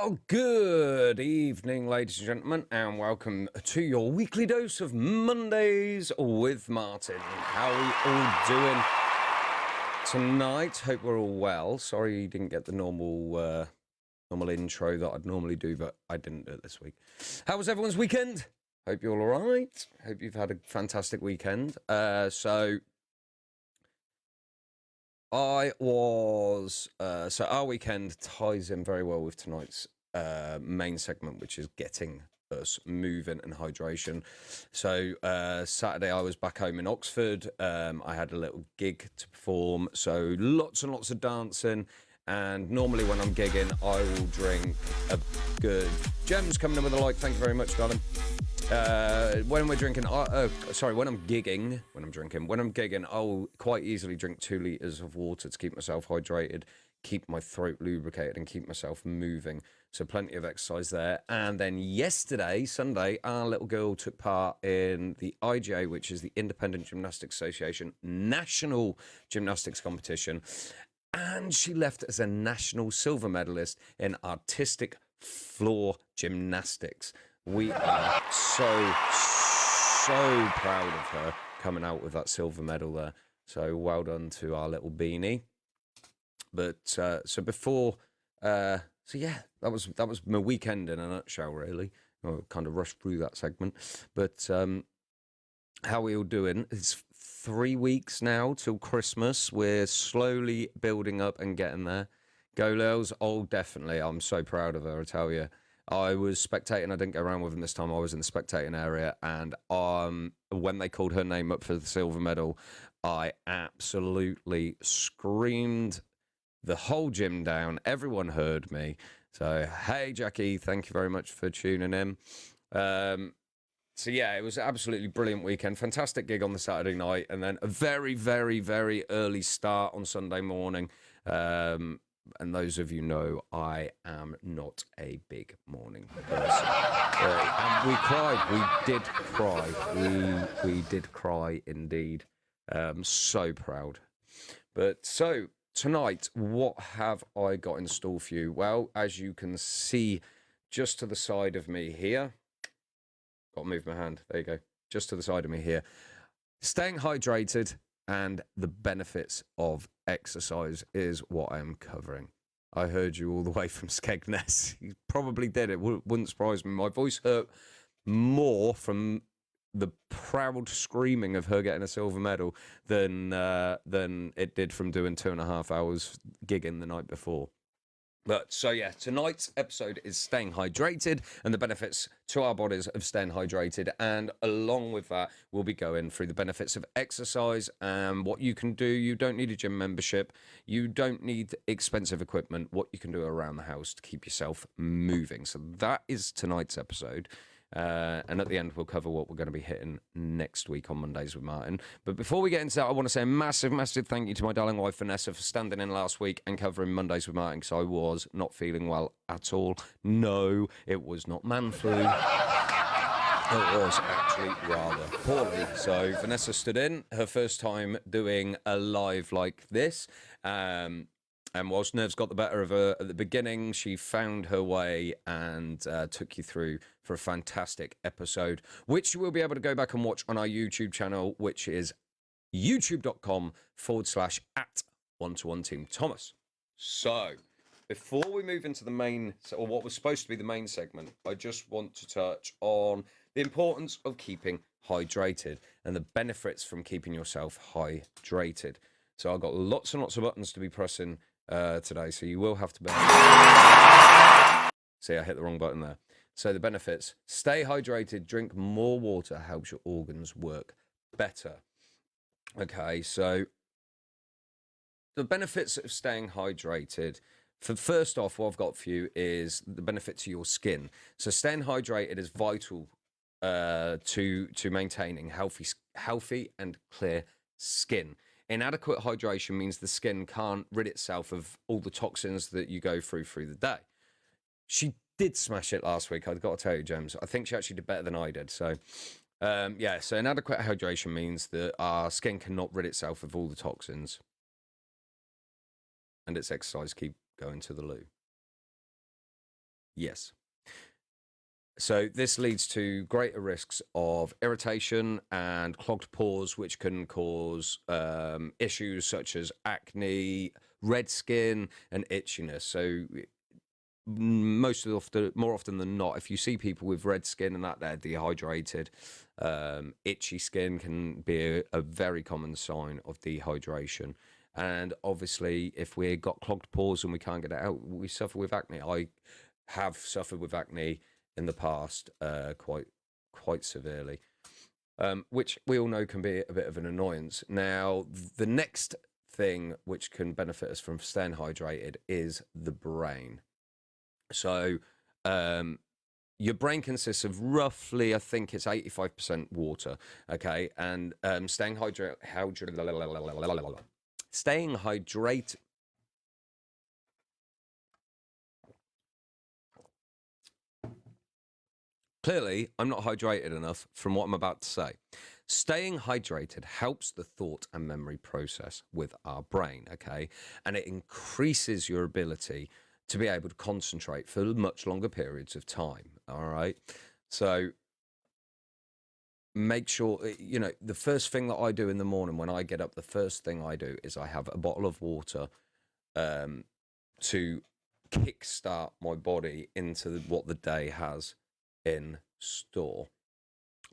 Well, good evening, ladies and gentlemen, and welcome to your weekly dose of Mondays with Martin. How are we all doing tonight? Hope we're all well. Sorry you didn't get the normal intro that I'd normally do, but I didn't do it this week. How was everyone's weekend? Hope you're all right. Hope you've had a fantastic weekend. So our weekend ties in very well with tonight's main segment, which is getting us moving and hydration. So Saturday I was back home in Oxford. I had a little gig to perform, so lots and lots of dancing. And normally when I'm gigging, I will drink a good... Gem's coming in with a like. Thank you very much, darling. When I'm gigging, I'll quite easily drink 2 litres of water to keep myself hydrated, keep my throat lubricated, and keep myself moving. So plenty of exercise there. And then yesterday, Sunday, our little girl took part in the IGA, which is the Independent Gymnastics Association National Gymnastics Competition. And she left as a national silver medalist in artistic floor gymnastics. We are so proud of her coming out with that silver medal there. So well done to our little beanie. But that was my weekend in a nutshell, really. I kind of rushed through that segment. But how are we all doing? It's 3 weeks now till Christmas. We're slowly building up and getting there. Go Lils. Oh, definitely. I'm so proud of her, I tell you. I was spectating. I didn't go around with him this time. I was in the spectating area. And when they called her name up for the silver medal, I absolutely screamed the whole gym down. Everyone heard me. So, hey, Jackie, thank you very much for tuning in. So, yeah, it was an absolutely brilliant weekend. Fantastic gig on the Saturday night. And then a very, very, very early start on Sunday morning. And those of you know, I am not a big morning person. And we cried. We did cry. We did cry indeed. So proud. But so tonight, what have I got in store for you? Well, as you can see just to the side of me here. Got to move my hand. There you go. Just to the side of me here. Staying hydrated and the benefits of exercise is what I'm covering. I heard you all the way from Skegness. You probably did. It wouldn't surprise me. My voice hurt more from the proud screaming of her getting a silver medal than it did from doing 2.5 hours gigging the night before. But so yeah, tonight's episode is staying hydrated and the benefits to our bodies of staying hydrated. And along with that, we'll be going through the benefits of exercise and what you can do. You don't need a gym membership. You don't need expensive equipment. What you can do around the house to keep yourself moving. So that is tonight's episode. And at the end, we'll cover what we're going to be hitting next week on Mondays with Martin. But before we get into that, I want to say a massive, massive thank you to my darling wife, Vanessa, for standing in last week and covering Mondays with Martin, because I was not feeling well at all. No, it was not man flu. It was actually rather poorly. So Vanessa stood in, her first time doing a live like this. And whilst nerves got the better of her at the beginning, she found her way and took you through for a fantastic episode, which you will be able to go back and watch on our YouTube channel, which is youtube.com/@1to1team Thomas. So, before we move into the main, or what was supposed to be the main segment, I just want to touch on the importance of keeping hydrated and the benefits from keeping yourself hydrated. So I've got lots and lots of buttons to be pressing today, so you will have to bear. See, I hit the wrong button there. So the benefits: stay hydrated, drink more water, helps your organs work better. Okay, so the benefits of staying hydrated. First off, what I've got for you is the benefit to your skin. So staying hydrated is vital to maintaining healthy and clear skin. Inadequate hydration means the skin can't rid itself of all the toxins that you go through the day. She did smash it last week, I've got to tell you, James. I think she actually did better than I did. So, so inadequate hydration means that our skin cannot rid itself of all the toxins. And its exercise, keep going to the loo. Yes. So this leads to greater risks of irritation and clogged pores, which can cause issues such as acne, red skin, and itchiness. So more often than not, if you see people with red skin and that they're dehydrated, itchy skin can be a very common sign of dehydration. And obviously, if we got clogged pores and we can't get it out, we suffer with acne. I have suffered with acne in the past, quite severely, which we all know can be a bit of an annoyance. Now, the next thing which can benefit us from staying hydrated is the brain. So, your brain consists of roughly, I think it's 85% water. Okay, and staying hydrated. Clearly, I'm not hydrated enough from what I'm about to say. Staying hydrated helps the thought and memory process with our brain, okay? And it increases your ability to be able to concentrate for much longer periods of time, all right? So make sure, the first thing that I do in the morning when I get up, the first thing I do is I have a bottle of water to kickstart my body into what the day has in store.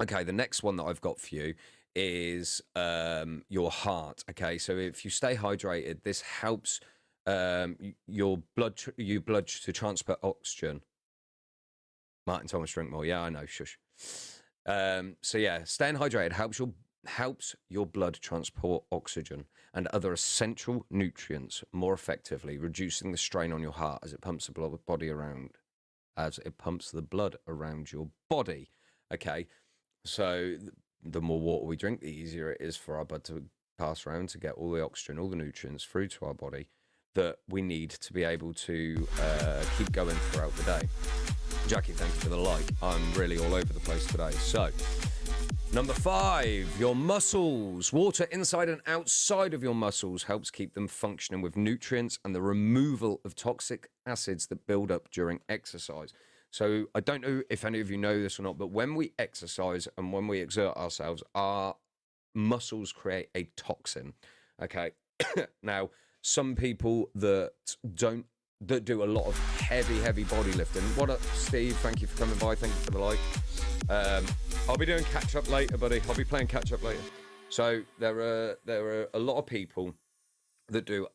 Okay, the next one that I've got for you is your heart. Okay, so if you stay hydrated, this helps your blood to transport oxygen. Martin Thomas, drink more. Yeah, I know. Shush. So yeah, staying hydrated helps your blood transport oxygen and other essential nutrients more effectively, reducing the strain on your heart as it pumps the blood around your body. Okay, so the more water we drink, the easier it is for our blood to pass around to get all the oxygen, all the nutrients through to our body that we need to be able to keep going throughout the day. Jackie, thank you for the like. I'm really all over the place today. So, number 5, your muscles. Water inside and outside of your muscles helps keep them functioning with nutrients and the removal of toxic acids that build up during exercise. So I don't know if any of you know this or not, but when we exercise and when we exert ourselves, our muscles create a toxin. Okay. Now, some people that do a lot of heavy body lifting. What up, Steve? Thank you for coming by. Thank you for the like. I'll be doing catch up later, buddy. I'll be playing catch up later. So there are a lot of people that do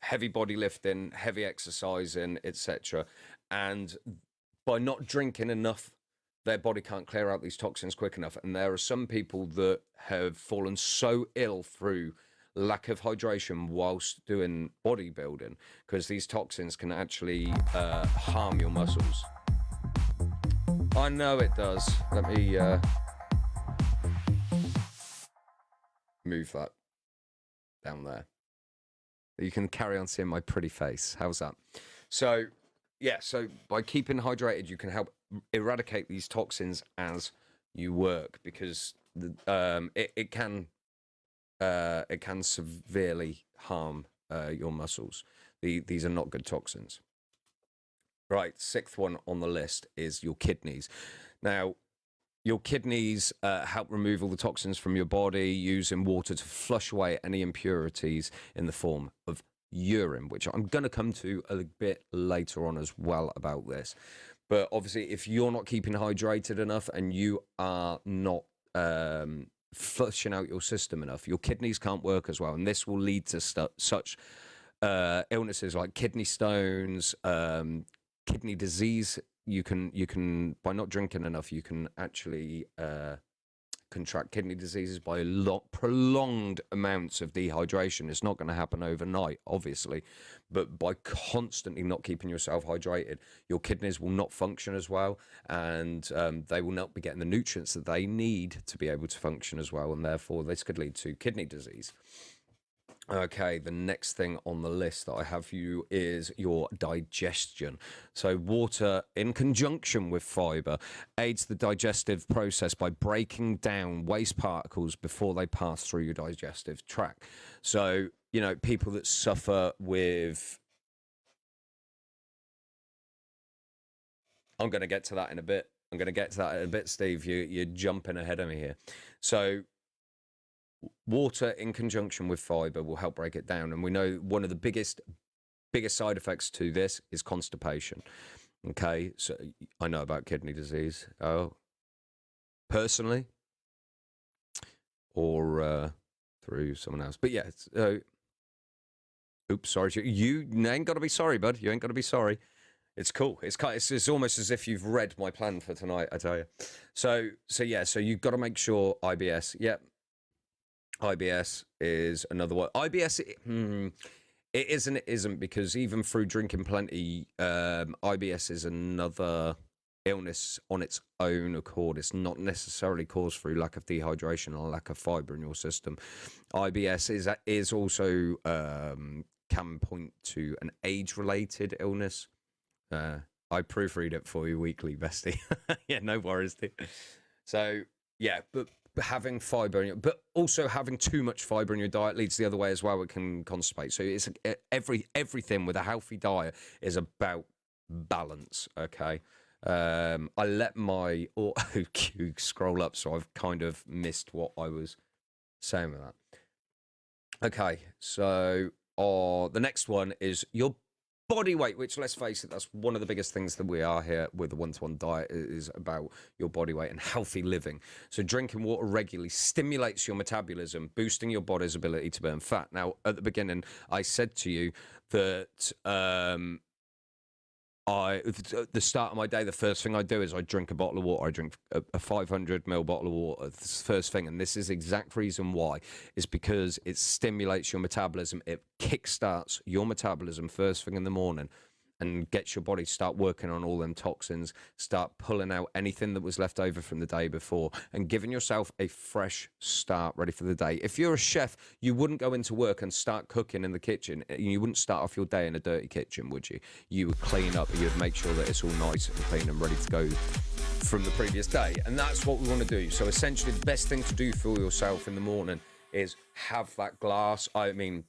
heavy body lifting, heavy exercising, etc. And by not drinking enough, their body can't clear out these toxins quick enough. And there are some people that have fallen so ill through lack of hydration whilst doing bodybuilding, because these toxins can actually harm your muscles. I know it does. Let me move that down there. You can carry on seeing my pretty face. How's that? So, yeah, so by keeping hydrated, you can help eradicate these toxins as you work, because it can severely harm your muscles. These are not good toxins. Right, 6th one on the list is your kidneys. Now, your kidneys help remove all the toxins from your body using water to flush away any impurities in the form of urine, which I'm going to come to a bit later on as well about this. But obviously, if you're not keeping hydrated enough and you are not flushing out your system enough, your kidneys can't work as well, and this will lead to such illnesses like kidney stones, kidney disease. You can by not drinking enough, you can actually contract kidney diseases by prolonged amounts of dehydration. It's not going to happen overnight, obviously, but by constantly not keeping yourself hydrated, your kidneys will not function as well, and they will not be getting the nutrients that they need to be able to function as well, and therefore this could lead to kidney disease. Okay, the next thing on the list that I have for you is your digestion. So water, in conjunction with fiber, aids the digestive process by breaking down waste particles before they pass through your digestive tract. So, people that suffer with I'm going to get to that in a bit. Steve. You're jumping ahead of me here. So water in conjunction with fiber will help break it down. And we know one of the biggest side effects to this is constipation. Okay, so I know about kidney disease. Oh, personally, or through someone else. But yeah, oops, sorry. You ain't got to be sorry, bud. You ain't got to be sorry. It's cool. It's almost as if you've read my plan for tonight, I tell you. So you've got to make sure IBS. Yep. IBS is another one. IBS, it is and it isn't, because even through drinking plenty, IBS is another illness on its own accord. It's not necessarily caused through lack of dehydration or lack of fiber in your system. IBS is also can point to an age-related illness. I proofread it for you weekly, bestie. Yeah, no worries, dude. So yeah, but having fiber, but also having too much fiber in your diet leads the other way as well. It can constipate. So it's everything with a healthy diet is about balance. Okay. I let my auto cue scroll up, so I've kind of missed what I was saying with that. Okay, so the next one is your body weight, which, let's face it, that's one of the biggest things that we are here with the one-to-one diet, is about your body weight and healthy living. So drinking water regularly stimulates your metabolism, boosting your body's ability to burn fat. Now, at the beginning, I said to you that at the start of my day, the first thing I do is I drink a bottle of water. I drink a 500 ml bottle of water. This first thing, and this is the exact reason why, is because it stimulates your metabolism. It kickstarts your metabolism first thing in the morning, and gets your body to start working on all them toxins, start pulling out anything that was left over from the day before, and giving yourself a fresh start ready for the day. If you're a chef, you wouldn't go into work and start cooking in the kitchen. You wouldn't start off your day in a dirty kitchen, would you? You would clean up, and you'd make sure that it's all nice and clean and ready to go from the previous day. And that's what we want to do. So essentially, the best thing to do for yourself in the morning is have that glass. I mean,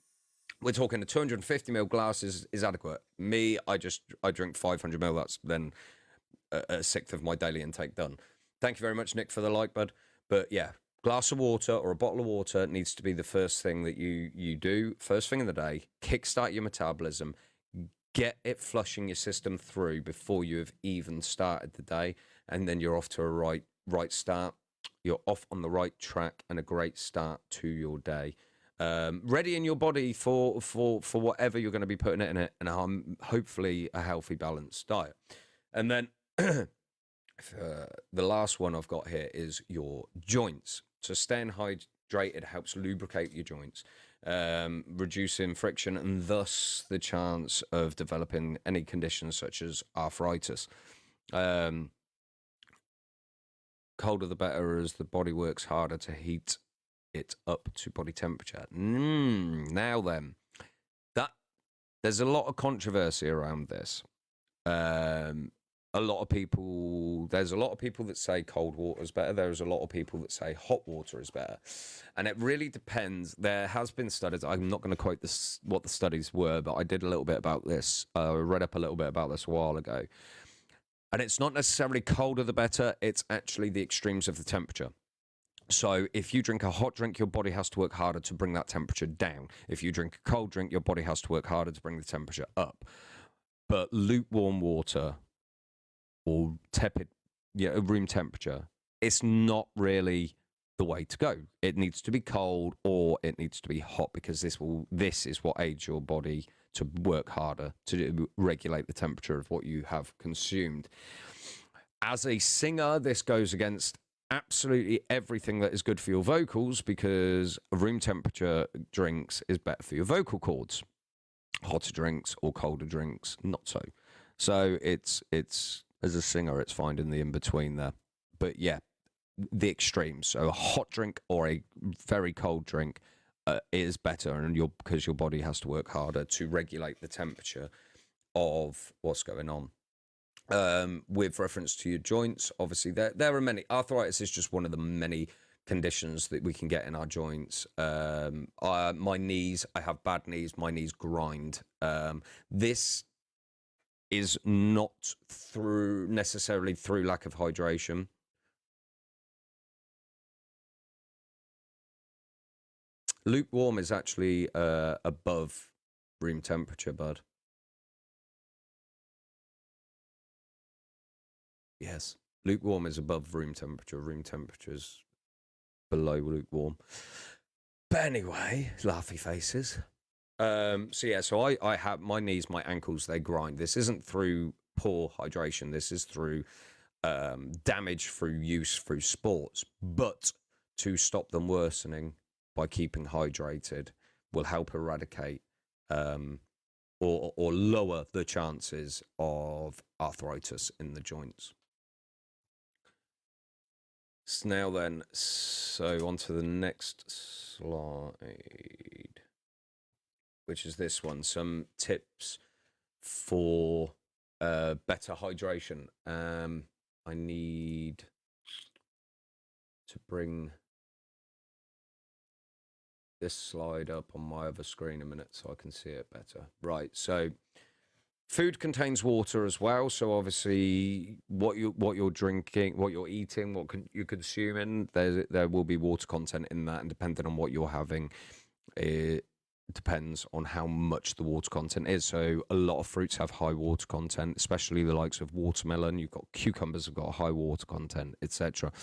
we're talking a 250 ml glass is adequate. Me, I drink 500 ml. That's then a sixth of my daily intake done. Thank you very much, Nick, for the like, bud. But yeah, glass of water or a bottle of water needs to be the first thing that you do first thing in the day. Kickstart your metabolism, get it flushing your system through before you have even started the day, and then you're off to a right start. You're off on the right track and a great start to your day. Ready in your body for whatever you're going to be putting it in it, and hopefully a healthy, balanced diet. And then the last one I've got here is your joints. So staying hydrated helps lubricate your joints, reducing friction and thus the chance of developing any conditions such as arthritis. Colder the better, as the body works harder to heat it up to body temperature. Now then, there's a lot of controversy around this. There's a lot of people that say cold water is better. There's a lot of people that say hot water is better, and it really depends. There has been studies. I'm not going to quote what the studies were, but I did a little bit about this. I read up a little bit about this a while ago, and it's not necessarily colder the better. It's actually the extremes of the temperature. So if you drink a hot drink, your body has to work harder to bring that temperature down. If you drink a cold drink, your body has to work harder to bring the temperature up. But lukewarm water or tepid, room temperature, it's not really the way to go. It needs to be cold or it needs to be hot, because this is what aids your body to work harder to regulate the temperature of what you have consumed. As a singer, this goes against absolutely everything that is good for your vocals, because room temperature drinks is better for your vocal cords. Hotter drinks or colder drinks, not so. So it's as a singer, it's finding the in between there. But yeah, the extremes. So a hot drink or a very cold drink is better, and because your body has to work harder to regulate the temperature of what's going on. With reference to your joints, obviously there are many. Arthritis is just one of the many conditions that we can get in our joints. My knees, I have bad knees. My knees grind. This is not necessarily through lack of hydration. Lukewarm is actually above room temperature, bud. Yes, lukewarm is above room temperature. Room temperature is below lukewarm. But anyway, laughy faces. So I have my knees, my ankles, they grind. This isn't through poor hydration. This is through damage through use through sports. But to stop them worsening by keeping hydrated will help eradicate or lower the chances of arthritis in the joints. Now then, so on to the next slide, which is this one. Some tips for better hydration. I need to bring this slide up on my other screen a minute so I can see it better. Right, so food contains water as well, so obviously what you're drinking, what you're eating, you're consuming, there will be water content in that, and depending on what you're having, it depends on how much the water content is. So a lot of fruits have high water content, especially the likes of watermelon. You've got cucumbers have got high water content, etc.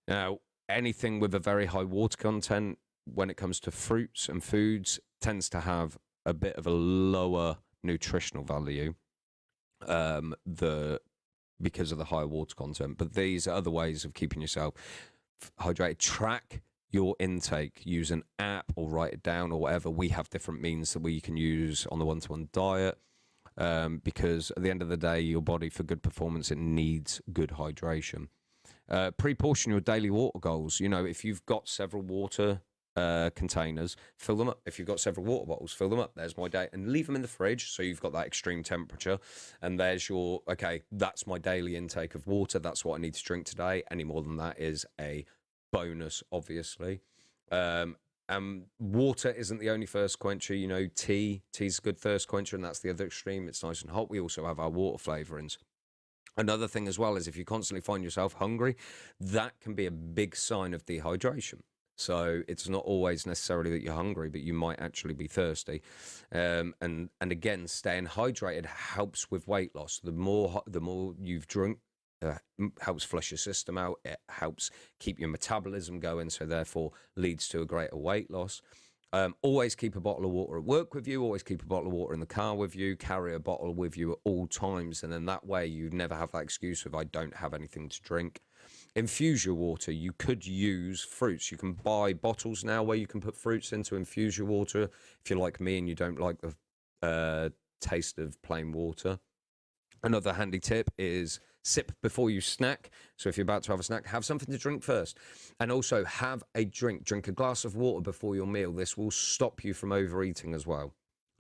Now, anything with a very high water content, when it comes to fruits and foods, tends to have a bit of a lower nutritional value because of the higher water content. But these are other ways of keeping yourself hydrated. Track your intake, use an app or write it down or whatever. We have different means that we can use on the one-to-one diet because at the end of the day, your body, for good performance, it needs good hydration. Pre-portion your daily water goals. You know, if you've got several water containers, fill them up. If you've got several water bottles, fill them up. There's my day, and leave them in the fridge so you've got that extreme temperature, and there's your, okay, that's my daily intake of water. That's what I need to drink today. Any more than that is a bonus, obviously. Water isn't the only thirst quencher. You know, tea's a good thirst quencher, and that's the other extreme. It's nice and hot. We also have our water flavorings. Another thing as well is if you constantly find yourself hungry, that can be a big sign of dehydration. So it's not always necessarily that you're hungry, but you might actually be thirsty. And again, staying hydrated helps with weight loss. The more you've drunk, helps flush your system out. It helps keep your metabolism going, so therefore leads to a greater weight loss. Always keep a bottle of water at work with you. Always keep a bottle of water in the car with you. Carry a bottle with you at all times, and then that way you never have that excuse of I don't have anything to drink. Infuse your water. You could use fruits. You can buy bottles now where you can put fruits in to infuse your water. If you're like me and you don't like the taste of plain water. Another handy tip is sip before you snack. So if you're about to have a snack, have something to drink first. And also have a drink. Drink a glass of water before your meal. This will stop you from overeating as well.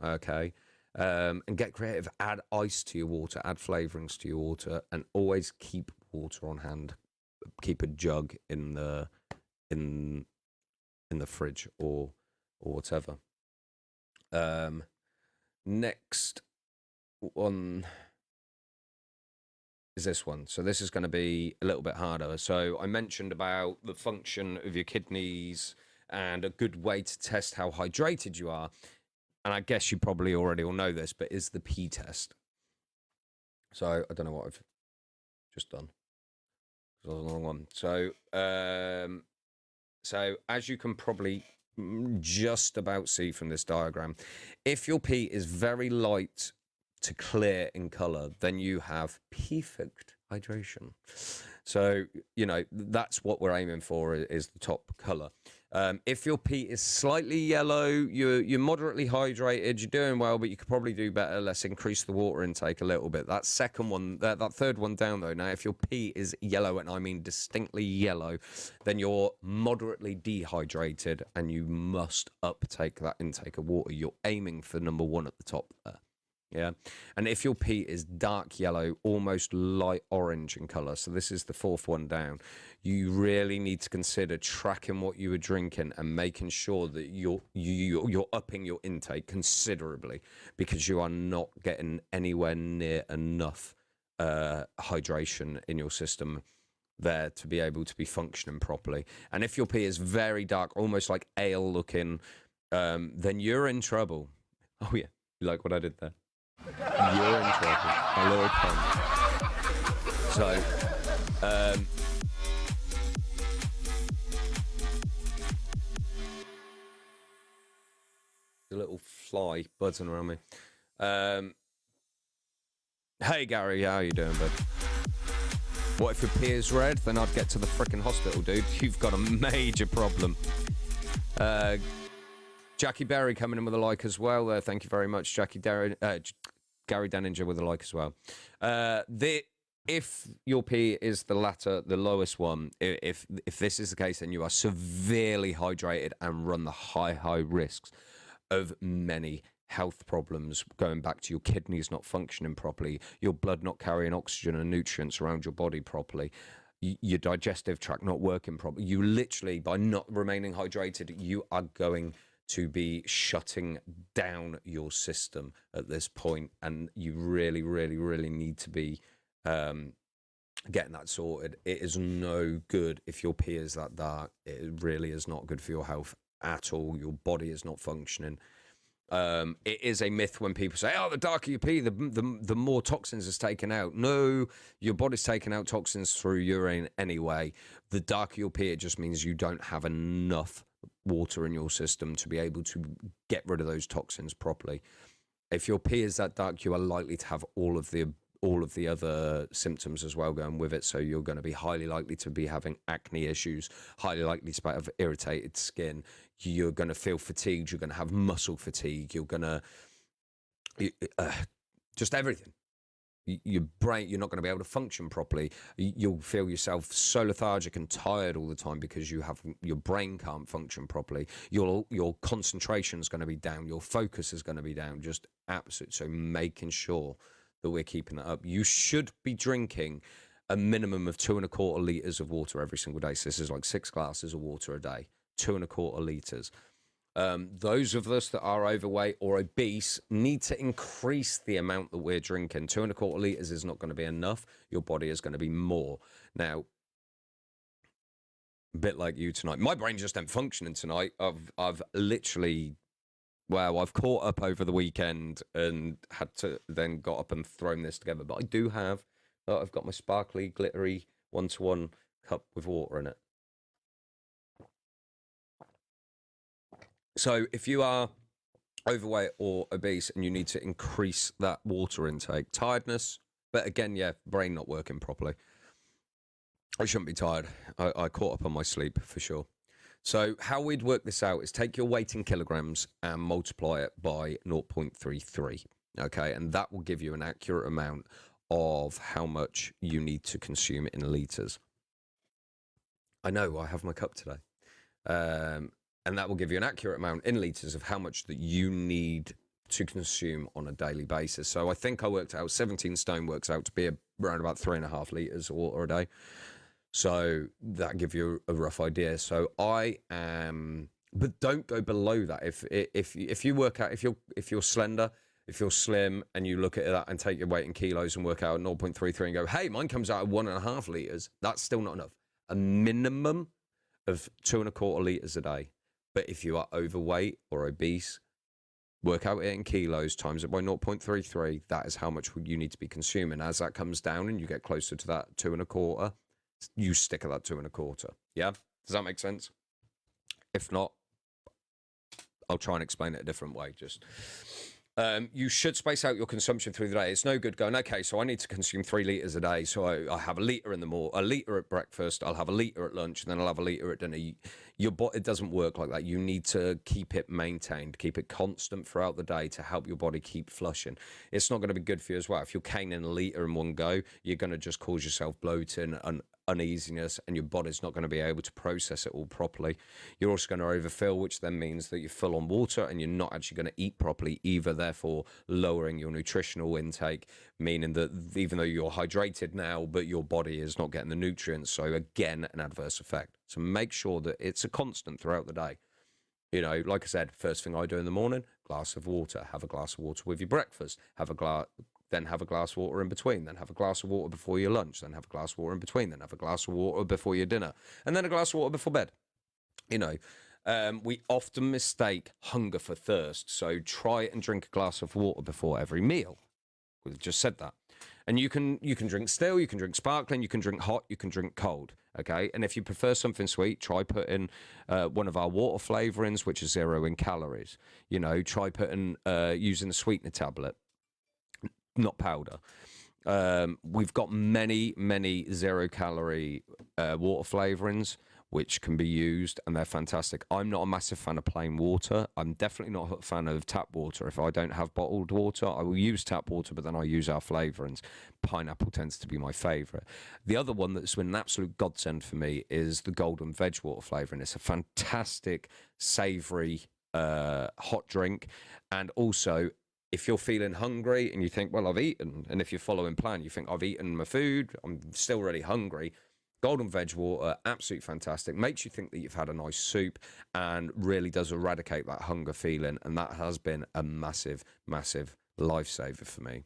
Okay. And get creative. Add ice to your water. Add flavorings to your water. And always keep water on hand. Keep a jug in the fridge or whatever. Next one is this one. So this is going to be a little bit harder. So I mentioned about the function of your kidneys and a good way to test how hydrated you are. And I guess you probably already all know this, but is the pee test. So I don't know what I've just done. That was the wrong one. So as you can probably just about see from this diagram, if your pee is very light to clear in color, then you have perfect hydration. So, you know, that's what we're aiming for, is the top color. If your pee is slightly yellow, you're moderately hydrated, you're doing well, but you could probably do better. Let's increase the water intake a little bit. That second one, that third one down though. Now, if your pee is yellow, and I mean distinctly yellow, then you're moderately dehydrated and you must uptake that intake of water. You're aiming for number one at the top there. Yeah. And if your pee is dark yellow, almost light orange in color, so this is the fourth one down, you really need to consider tracking what you were drinking and making sure that you're upping your intake considerably, because you are not getting anywhere near enough hydration in your system there to be able to be functioning properly. And if your pee is very dark, almost like ale looking, then you're in trouble. Oh yeah, you like what I did there? You're in trouble. A little pun. So, a little fly buzzing around me. Hey Gary, how you doing, bud? What if your pee is red? Then I'd get to the frickin' hospital, dude. You've got a major problem. Jackie Berry coming in with a like as well there. Thank you very much, Jackie Gary Daninger with a like as well. If your pee is the latter, the lowest one, if this is the case, then you are severely hydrated and run the high risks of many health problems, going back to your kidneys not functioning properly, your blood not carrying oxygen and nutrients around your body properly, your digestive tract not working properly. You literally, by not remaining hydrated, you are going to be shutting down your system at this point, and you really need to be getting that sorted. It is no good if your pee is that dark. It really is not good for your health at all. Your body is not functioning. It is a myth when people say, oh, the darker you pee, the more toxins is taken out. No, your body's taking out toxins through urine anyway. The darker your pee, it just means you don't have enough water in your system to be able to get rid of those toxins properly. If your pee is that dark, you are likely to have all of the other symptoms as well going with it. So you're going to be highly likely to be having acne issues, highly likely to have irritated skin. You're going to feel fatigued. You're going to have muscle fatigue. You're going to just everything. Your brain, you're not going to be able to function properly. You'll feel yourself so lethargic and tired all the time because your brain can't function properly. Your concentration is going to be down. Your focus is going to be down. Just absolute. So making sure that we're keeping that up. You should be drinking a minimum of 2.25 liters of water every single day. So this is like 6 glasses of water a day, 2.25 liters. Those of us that are overweight or obese need to increase the amount that we're drinking. 2.25 liters is not going to be enough. Your body is going to be more. Now, a bit like you tonight. My brain just ain't functioning tonight. I've literally... Wow, I've caught up over the weekend and had to then got up and thrown this together. But I do have, I've got my sparkly, glittery 1-to-1 cup with water in it. So if you are overweight or obese and you need to increase that water intake, tiredness, but again, yeah, brain not working properly. I shouldn't be tired. I caught up on my sleep for sure. So how we'd work this out is take your weight in kilograms and multiply it by 0.33, okay? And that will give you an accurate amount of how much you need to consume in litres. I know, I have my cup today. And that will give you an accurate amount in litres of how much that you need to consume on a daily basis. So I think I worked out 17 stone works out to be around about 3.5 litres of water a day. So that gives you a rough idea. So I am, but don't go below that. If you work out, if you're slender, if you're slim, and you look at that and take your weight in kilos and work out 0.33 and go, hey, mine comes out at 1.5 liters. That's still not enough. A minimum of 2.25 liters a day. But if you are overweight or obese, work out it in kilos, times it by 0.33. That is how much you need to be consuming. As that comes down and you get closer to that 2.25. You stick at that 2.25. Yeah? Does that make sense? If not, I'll try and explain it a different way. Just you should space out your consumption through the day. It's no good going, okay, so I need to consume 3 liters a day. So I have a liter in the morning, a liter at breakfast, I'll have a liter at lunch, and then I'll have a liter at dinner. your body, it doesn't work like that. You need to keep it maintained, keep it constant throughout the day to help your body keep flushing. It's not going to be good for you as well. If you're caning a litre in one go, you're going to just cause yourself bloating and uneasiness, and your body's not going to be able to process it all properly. You're also going to overfill, which then means that you're full on water and you're not actually going to eat properly either, therefore lowering your nutritional intake, meaning that even though you're hydrated now, but your body is not getting the nutrients. So again, an adverse effect. So make sure that it's a constant throughout the day. You know, like I said, first thing I do in the morning, glass of water. Have a glass of water with your breakfast. Then have a glass of water in between, then have a glass of water before your lunch, then have a glass of water in between, then have a glass of water before your dinner, and then a glass of water before bed. You know, we often mistake hunger for thirst, so try and drink a glass of water before every meal. We've just said that. And you can drink still, you can drink sparkling, you can drink hot, you can drink cold, okay? And if you prefer something sweet, try putting one of our water flavorings, which is 0 in calories. You know, try putting using a sweetener tablet, not powder. We've got many 0-calorie water flavorings which can be used, and they're fantastic. I'm not a massive fan of plain water. I'm definitely not a fan of tap water. If I don't have bottled water, I will use tap water, but then I use our flavorings. Pineapple tends to be my favorite. The other one that's been an absolute godsend for me is the golden veg water flavoring. It's a fantastic savory hot drink, and also if you're feeling hungry and you think, well, I've eaten, and if you're following plan, you think, I've eaten my food, I'm still really hungry, golden veg water, absolutely fantastic. Makes you think that you've had a nice soup and really does eradicate that hunger feeling. And that has been a massive lifesaver for me.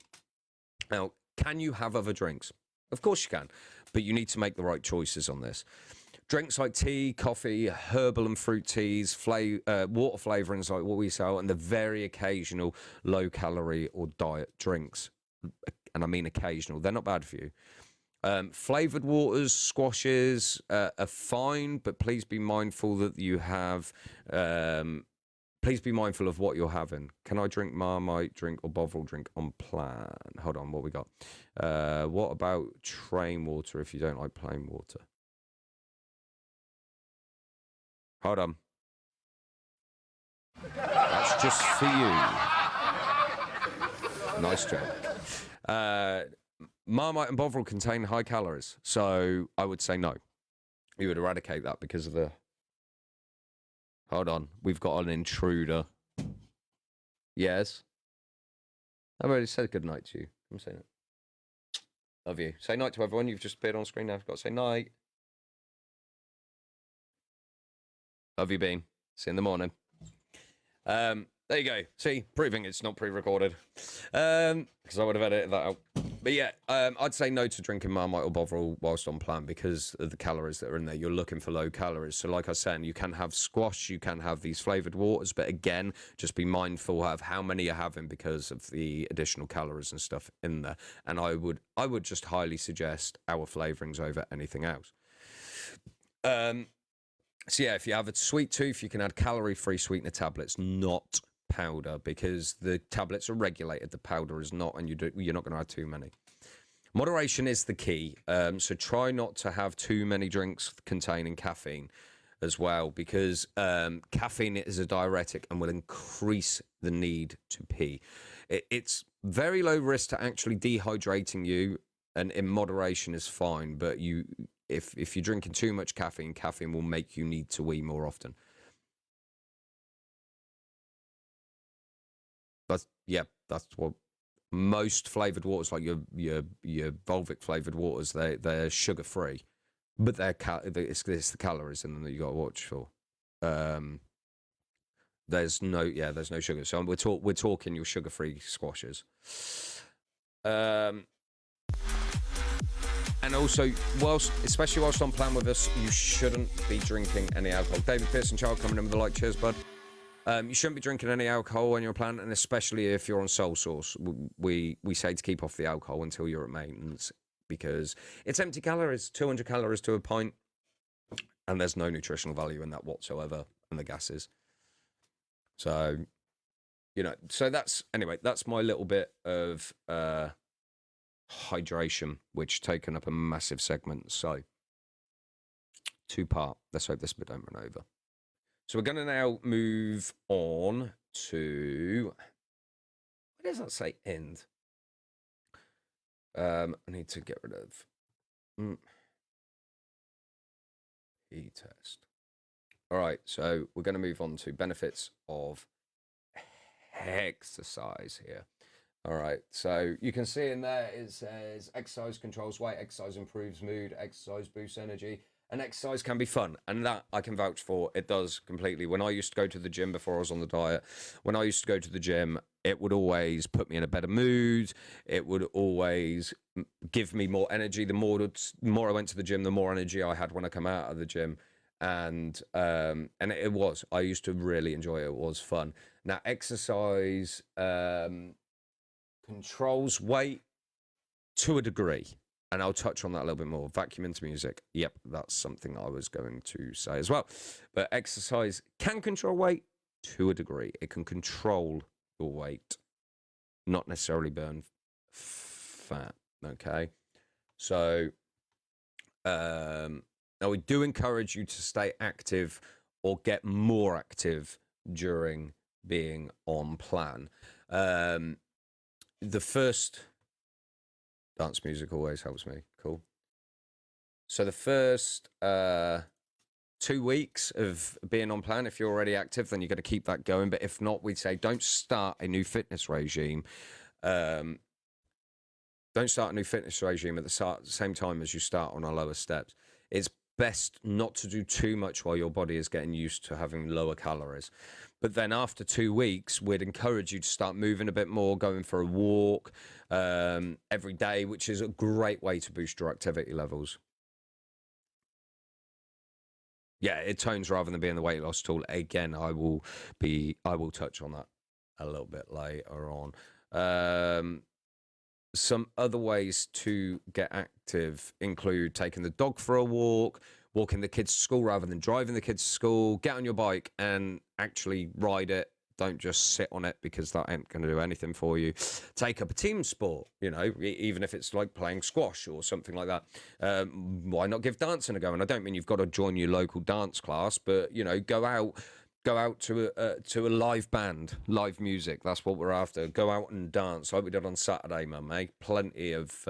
Now, can you have other drinks? Of course you can, but you need to make the right choices on this. Drinks like tea, coffee, herbal and fruit teas, water flavorings like what we sell, and the very occasional low-calorie or diet drinks. And I mean occasional. They're not bad for you. Flavored waters, squashes are fine, but please be mindful that you have... please be mindful of what you're having. Can I drink Marmite drink or Bovril drink on plan? Hold on, what we got? What about train water if you don't like plain water? Hold on. That's just for you. Nice job. Marmite and Bovril contain high calories, so I would say no. You would eradicate that because of the... Hold on, we've got an intruder. Yes? I already said good night to you. I'm saying it. Love you. Say night to everyone. You've just appeared on screen now. I've got to say night. Love you, Bean. See you in the morning. There you go. See, proving it's not pre-recorded. Because I would have edited that out. But yeah, I'd say no to drinking Marmite or Bovril whilst on plan because of the calories that are in there. You're looking for low calories. So like I was saying, you can have squash, you can have these flavoured waters, but again, just be mindful of how many you're having because of the additional calories and stuff in there. And I would just highly suggest our flavourings over anything else. So yeah, if you have a sweet tooth, you can add calorie-free sweetener tablets, not powder, because the tablets are regulated, the powder is not, and you're not going to add too many. Moderation is the key, so try not to have too many drinks containing caffeine as well, because caffeine is a diuretic and will increase the need to pee. It's very low risk to actually dehydrating you, and in moderation is fine, but if you're drinking too much caffeine, caffeine will make you need to wee more often. That's what most flavored waters, like your Volvic flavored waters, they're sugar free, but it's the calories in them that you got to watch for. There's no sugar. So we're talking your sugar free squashes. And also, especially whilst on plan with us, you shouldn't be drinking any alcohol. David Pearson Child coming in with a like, cheers, bud. You shouldn't be drinking any alcohol when you're on plan, and especially if you're on Soul Source. We say to keep off the alcohol until you're at maintenance, because it's empty calories, 200 calories to a pint, and there's no nutritional value in that whatsoever, and the gases. So, that's my little bit of hydration, which taken up a massive segment. So, 2-part. Let's hope this bit don't run over. So we're going to now move on to, where does that say end? I need to get rid of e-test. All right, so we're going to move on to benefits of exercise here. All right, so you can see in there it says exercise controls weight, exercise improves mood, exercise boosts energy, and exercise can be fun. And that I can vouch for. It does completely. When I used to go to the gym before I was on the diet, when I used to go to the gym, it would always put me in a better mood. It would always give me more energy. The more I went to the gym, the more energy I had when I come out of the gym. And it was. I used to really enjoy it. It was fun. Now, exercise controls weight to a degree, and I'll touch on that a little bit more. Vacuum into music. Yep, that's something I was going to say as well. But exercise can control weight to a degree. It can control your weight, not necessarily burn fat. Okay, so now we do encourage you to stay active or get more active during being on plan. The first dance music always helps me. Cool. So the first 2 weeks of being on plan, if you're already active, then you're going to keep that going. But if not, we'd say don't start a new fitness regime. Don't start a new fitness regime at the same time as you start on our lower steps. It's best not to do too much while your body is getting used to having lower calories. But then after 2 weeks, we'd encourage you to start moving a bit more, going for a walk every day, which is a great way to boost your activity levels. Yeah, it tones rather than being the weight loss tool. Again, I will touch on that a little bit later on. Some other ways to get active include taking the dog for a walk, walking the kids to school rather than driving the kids to school, get on your bike and actually ride it. Don't just sit on it because that ain't going to do anything for you. Take up a team sport, even if it's like playing squash or something like that. Why not give dancing a go? And I don't mean you've got to join your local dance class, but, go out to a live band, live music. That's what we're after. Go out and dance like we did on Saturday, mum, eh? Plenty of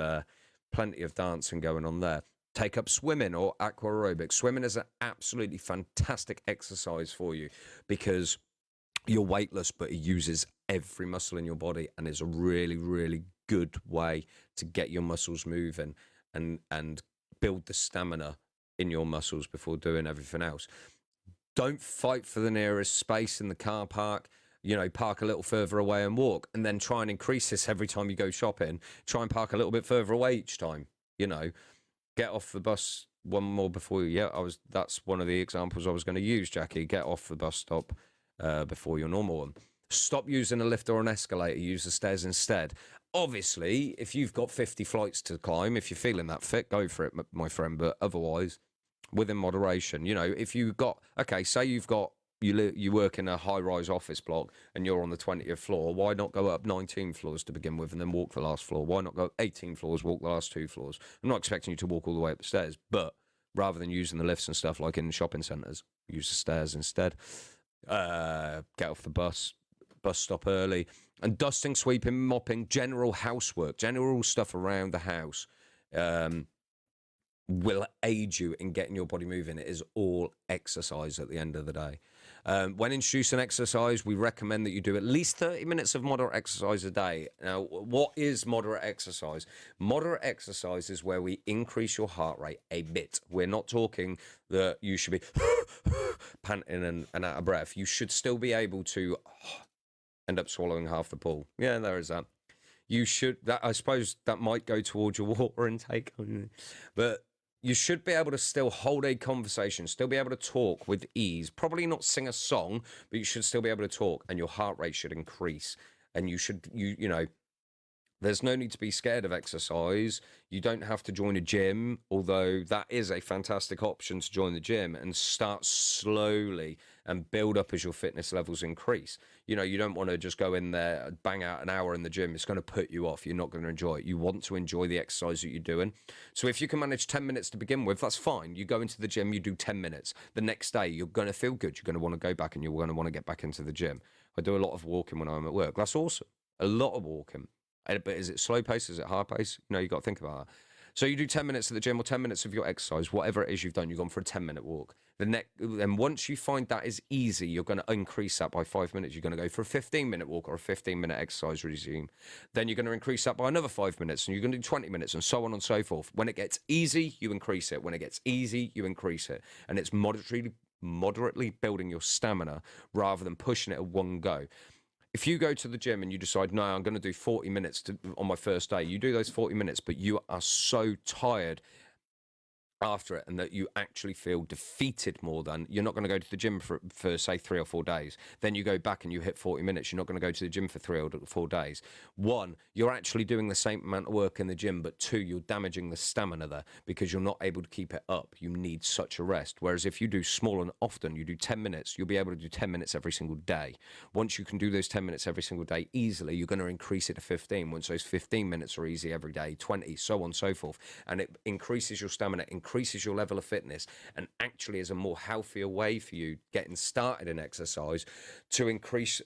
dancing going on there. Take up swimming or aqua aerobics. Swimming is an absolutely fantastic exercise for you because you're weightless, but it uses every muscle in your body and is a really, really good way to get your muscles moving and build the stamina in your muscles before doing everything else. Don't fight for the nearest space in the car park. Park a little further away and walk, and then try and increase this every time you go shopping. Try and park a little bit further away each time. Get off the bus one more before you. Yeah, that's one of the examples I was going to use, Jackie. Get off the bus stop before your normal one. Stop using a lift or an escalator. Use the stairs instead. Obviously, if you've got 50 flights to climb, if you're feeling that fit, go for it, my friend. But otherwise, within moderation. If you've got, say you've got, you work in a high-rise office block and you're on the 20th floor, why not go up 19 floors to begin with and then walk the last floor? Why not go 18 floors, walk the last 2 floors? I'm not expecting you to walk all the way up the stairs, but rather than using the lifts and stuff like in shopping centres, use the stairs instead. Get off the bus stop early. And dusting, sweeping, mopping, general housework, general stuff around the house will aid you in getting your body moving. It is all exercise at the end of the day. When introducing exercise, we recommend that you do at least 30 minutes of moderate exercise a day. Now, what is moderate exercise? Moderate exercise is where we increase your heart rate a bit. We're not talking that you should be panting and out of breath. You should still be able to end up swallowing half the pool. Yeah, there is that. You should, I suppose that might go towards your water intake, but you should be able to still hold a conversation, still be able to talk with ease, probably not sing a song, but you should still be able to talk and your heart rate should increase. And you should, There's no need to be scared of exercise. You don't have to join a gym, although that is a fantastic option to join the gym and start slowly and build up as your fitness levels increase. You know, you don't want to just go in there, bang out an hour in the gym. It's going to put you off. You're not going to enjoy it. You want to enjoy the exercise that you're doing. So if you can manage 10 minutes to begin with, that's fine. You go into the gym, you do 10 minutes. The next day, you're going to feel good. You're going to want to go back and you're going to want to get back into the gym. I do a lot of walking when I'm at work. That's awesome. A lot of walking. But is it slow pace? Is it hard pace? You know, you got to think about that. So you do 10 minutes at the gym or 10 minutes of your exercise, whatever it is you've done, you've gone for a 10-minute walk. And once you find that is easy, you're going to increase that by 5 minutes. You're going to go for a 15-minute walk or a 15-minute exercise regime. Then you're going to increase that by another 5 minutes, and you're going to do 20 minutes, and so on and so forth. When it gets easy, you increase it. When it gets easy, you increase it. And it's moderately building your stamina rather than pushing it at one go. If you go to the gym and you decide, no, I'm going to do 40 minutes on my first day, you do those 40 minutes, but you are so tired after it and that you actually feel defeated more than, you're not going to go to the gym for say 3 or 4 days. Then you go back and you hit 40 minutes. You're not going to go to the gym for 3 or 4 days. 1, you're actually doing the same amount of work in the gym, but 2, you're damaging the stamina there because you're not able to keep it up. You need such a rest. Whereas if you do small and often, you do 10 minutes, you'll be able to do 10 minutes every single day. Once you can do those 10 minutes every single day easily, you're going to increase it to 15. Once those 15 minutes are easy every day, 20, so on and so forth. And it increases your stamina, increases your level of fitness, and actually is a more healthier way for you getting started in exercise to increase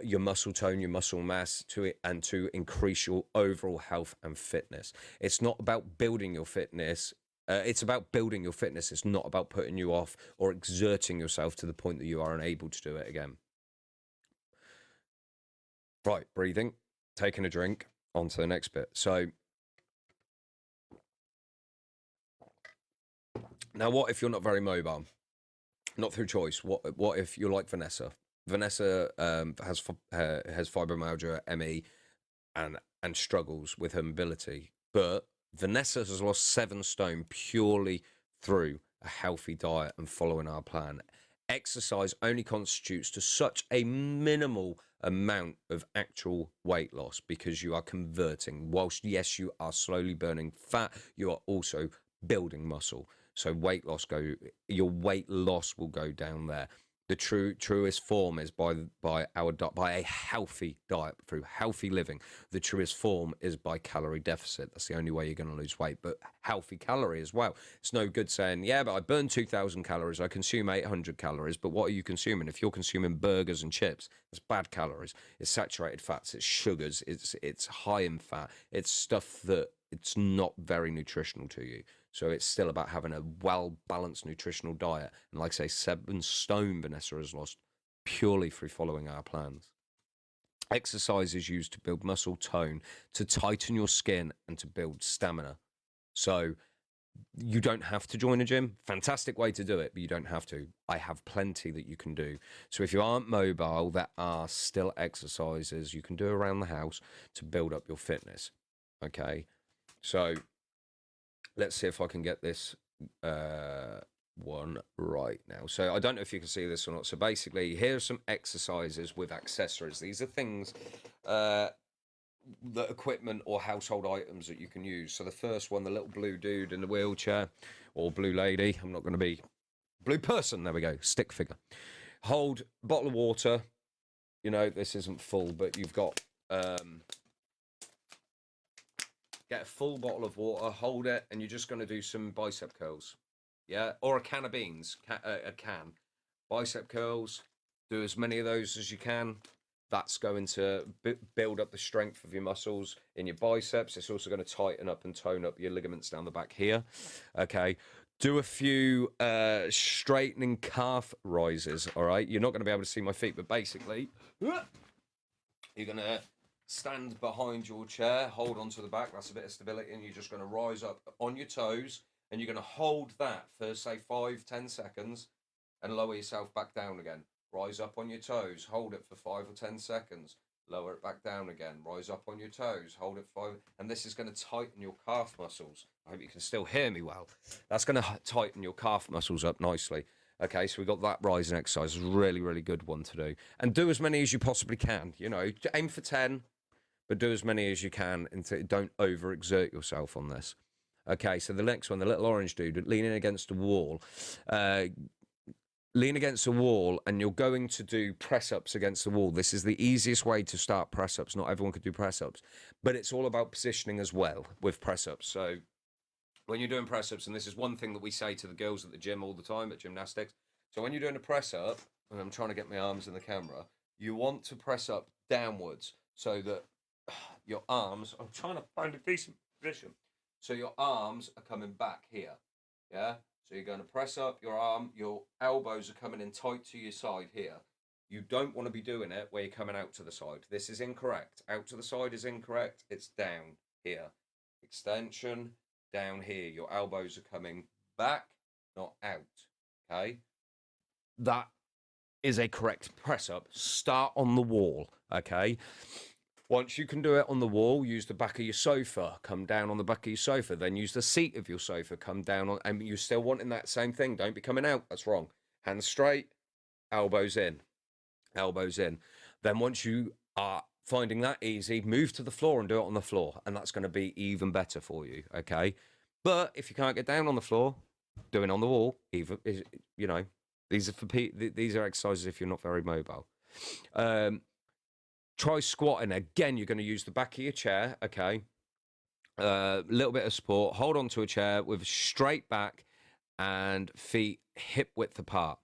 your muscle tone, your muscle mass, and to increase your overall health and fitness. It's not about building your fitness. It's about building your fitness. It's not about putting you off or exerting yourself to the point that you are unable to do it again. Right, breathing, taking a drink, on to the next bit. So now, what if you're not very mobile? Not through choice. What if you're like Vanessa? Vanessa has fibromyalgia, ME, and struggles with her mobility. But Vanessa has lost 7 stone purely through a healthy diet and following our plan. Exercise only constitutes to such a minimal amount of actual weight loss because you are converting. Whilst, yes, you are slowly burning fat, you are also building muscle. So your weight loss will go down there. The truest form is by a healthy diet, through healthy living. The truest form is by calorie deficit. That's the only way you're going to lose weight, but healthy calorie as well. It's no good saying, yeah, but I burn 2,000 calories, I consume 800 calories, but what are you consuming? If you're consuming burgers and chips, it's bad calories. It's saturated fats, it's sugars, it's high in fat, it's stuff that it's not very nutritional to you. So it's still about having a well-balanced nutritional diet. And like I say, 7 stone Vanessa has lost purely through following our plans. Exercise is used to build muscle tone, to tighten your skin, and to build stamina. So you don't have to join a gym. Fantastic way to do it, but you don't have to. I have plenty that you can do. So if you aren't mobile, there are still exercises you can do around the house to build up your fitness. Okay, so let's see if I can get this one right now. So I don't know if you can see this or not. So basically, here's some exercises with accessories. These are things, the equipment or household items that you can use. So the first one, the little blue dude in the wheelchair, or blue lady. I'm not going to be blue person. There we go. Stick figure. Hold bottle of water. You know, this isn't full, but you've got... get a full bottle of water, hold it, and you're just going to do some bicep curls. Yeah, or a can of beans, a can. Bicep curls, do as many of those as you can. That's going to build up the strength of your muscles in your biceps. It's also going to tighten up and tone up your ligaments down the back here. Okay, do a few straightening calf rises, all right? You're not going to be able to see my feet, but basically, you're going to stand behind your chair, hold onto the back, that's a bit of stability, and you're just going to rise up on your toes, and you're going to hold that for, say, 5-10 seconds, and lower yourself back down again. Rise up on your toes, hold it for 5 or 10 seconds, lower it back down again, rise up on your toes, hold it 5, and this is going to tighten your calf muscles. I hope you can still hear me well. That's going to tighten your calf muscles up nicely. Okay, so we got that rising exercise, really, really good one to do. And do as many as you possibly can, you know, aim for 10, but do as many as you can and don't overexert yourself on this. Okay, so the next one, the little orange dude, leaning against a wall. Lean against a wall, and you're going to do press-ups against the wall. This is the easiest way to start press-ups. Not everyone could do press-ups, but it's all about positioning as well with press-ups. So when you're doing press-ups, and this is one thing that we say to the girls at the gym all the time at gymnastics. So when you're doing a press-up, and I'm trying to get my arms in the camera, you want to press up downwards so that your arms, I'm trying to find a decent position. So your arms are coming back here, yeah? So you're going to press up your arm, your elbows are coming in tight to your side here. You don't want to be doing it where you're coming out to the side. This is incorrect. Out to the side is incorrect. It's down here. Extension, down here. Your elbows are coming back, not out, okay? That is a correct press up. Start on the wall, okay? Once you can do it on the wall, use the back of your sofa, come down on the back of your sofa, then use the seat of your sofa, come down on, and you're still wanting that same thing. Don't be coming out, that's wrong. Hands straight, elbows in, elbows in. Then once you are finding that easy, move to the floor and do it on the floor, and that's going to be even better for you, okay? But if you can't get down on the floor, doing on the wall, even, you know, these are exercises if you're not very mobile. Try squatting. Again, you're going to use the back of your chair, okay? A little bit of support. Hold on to a chair with straight back and feet hip width apart.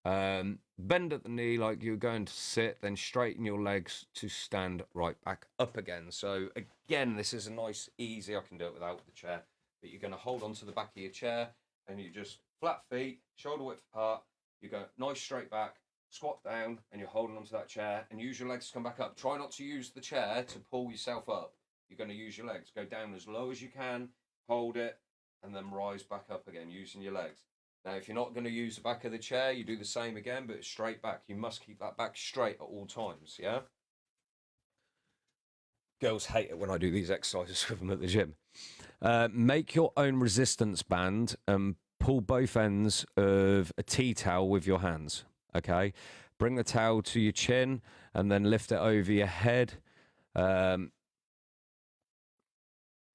Bend at the knee like you're going to sit, then straighten your legs to stand right back up again. So again, this is a nice, easy, I can do it without the chair, but you're going to hold on to the back of your chair and you just flat feet, shoulder width apart. You go nice straight back, squat down, and you're holding onto that chair, and use your legs to come back up. Try not to use the chair to pull yourself up. You're going to use your legs. Go down as low as you can, hold it, and then rise back up again using your legs. Now, if you're not going to use the back of the chair, you do the same again, but straight back. You must keep that back straight at all times, yeah? Girls hate it when I do these exercises with them at the gym. Make your own resistance band and pull both ends of a tea towel with your hands. Okay, bring the towel to your chin and then lift it over your head. I'm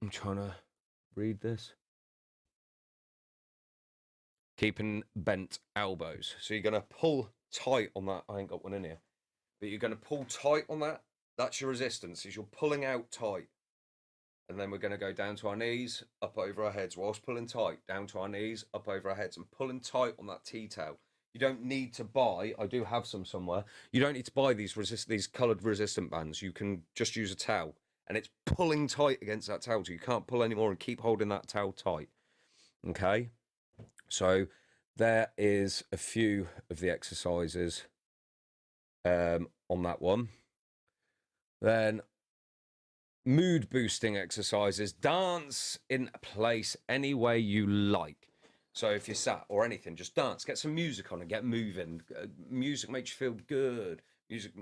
trying to read this. Keeping bent elbows. So you're going to pull tight on that. I ain't got one in here. But you're going to pull tight on that. That's your resistance, is you're pulling out tight. And then we're going to go down to our knees, up over our heads, whilst pulling tight. Down to our knees, up over our heads, and pulling tight on that tea towel. You don't need to buy, I do have some somewhere, you don't need to buy these coloured resistant bands. You can just use a towel, and it's pulling tight against that towel, so you can't pull anymore, and keep holding that towel tight. Okay? So there is a few of the exercises on that one. Then mood boosting exercises. Dance in place any way you like. So if you're sat or anything, just dance. Get some music on and get moving. Music makes you feel good. Music,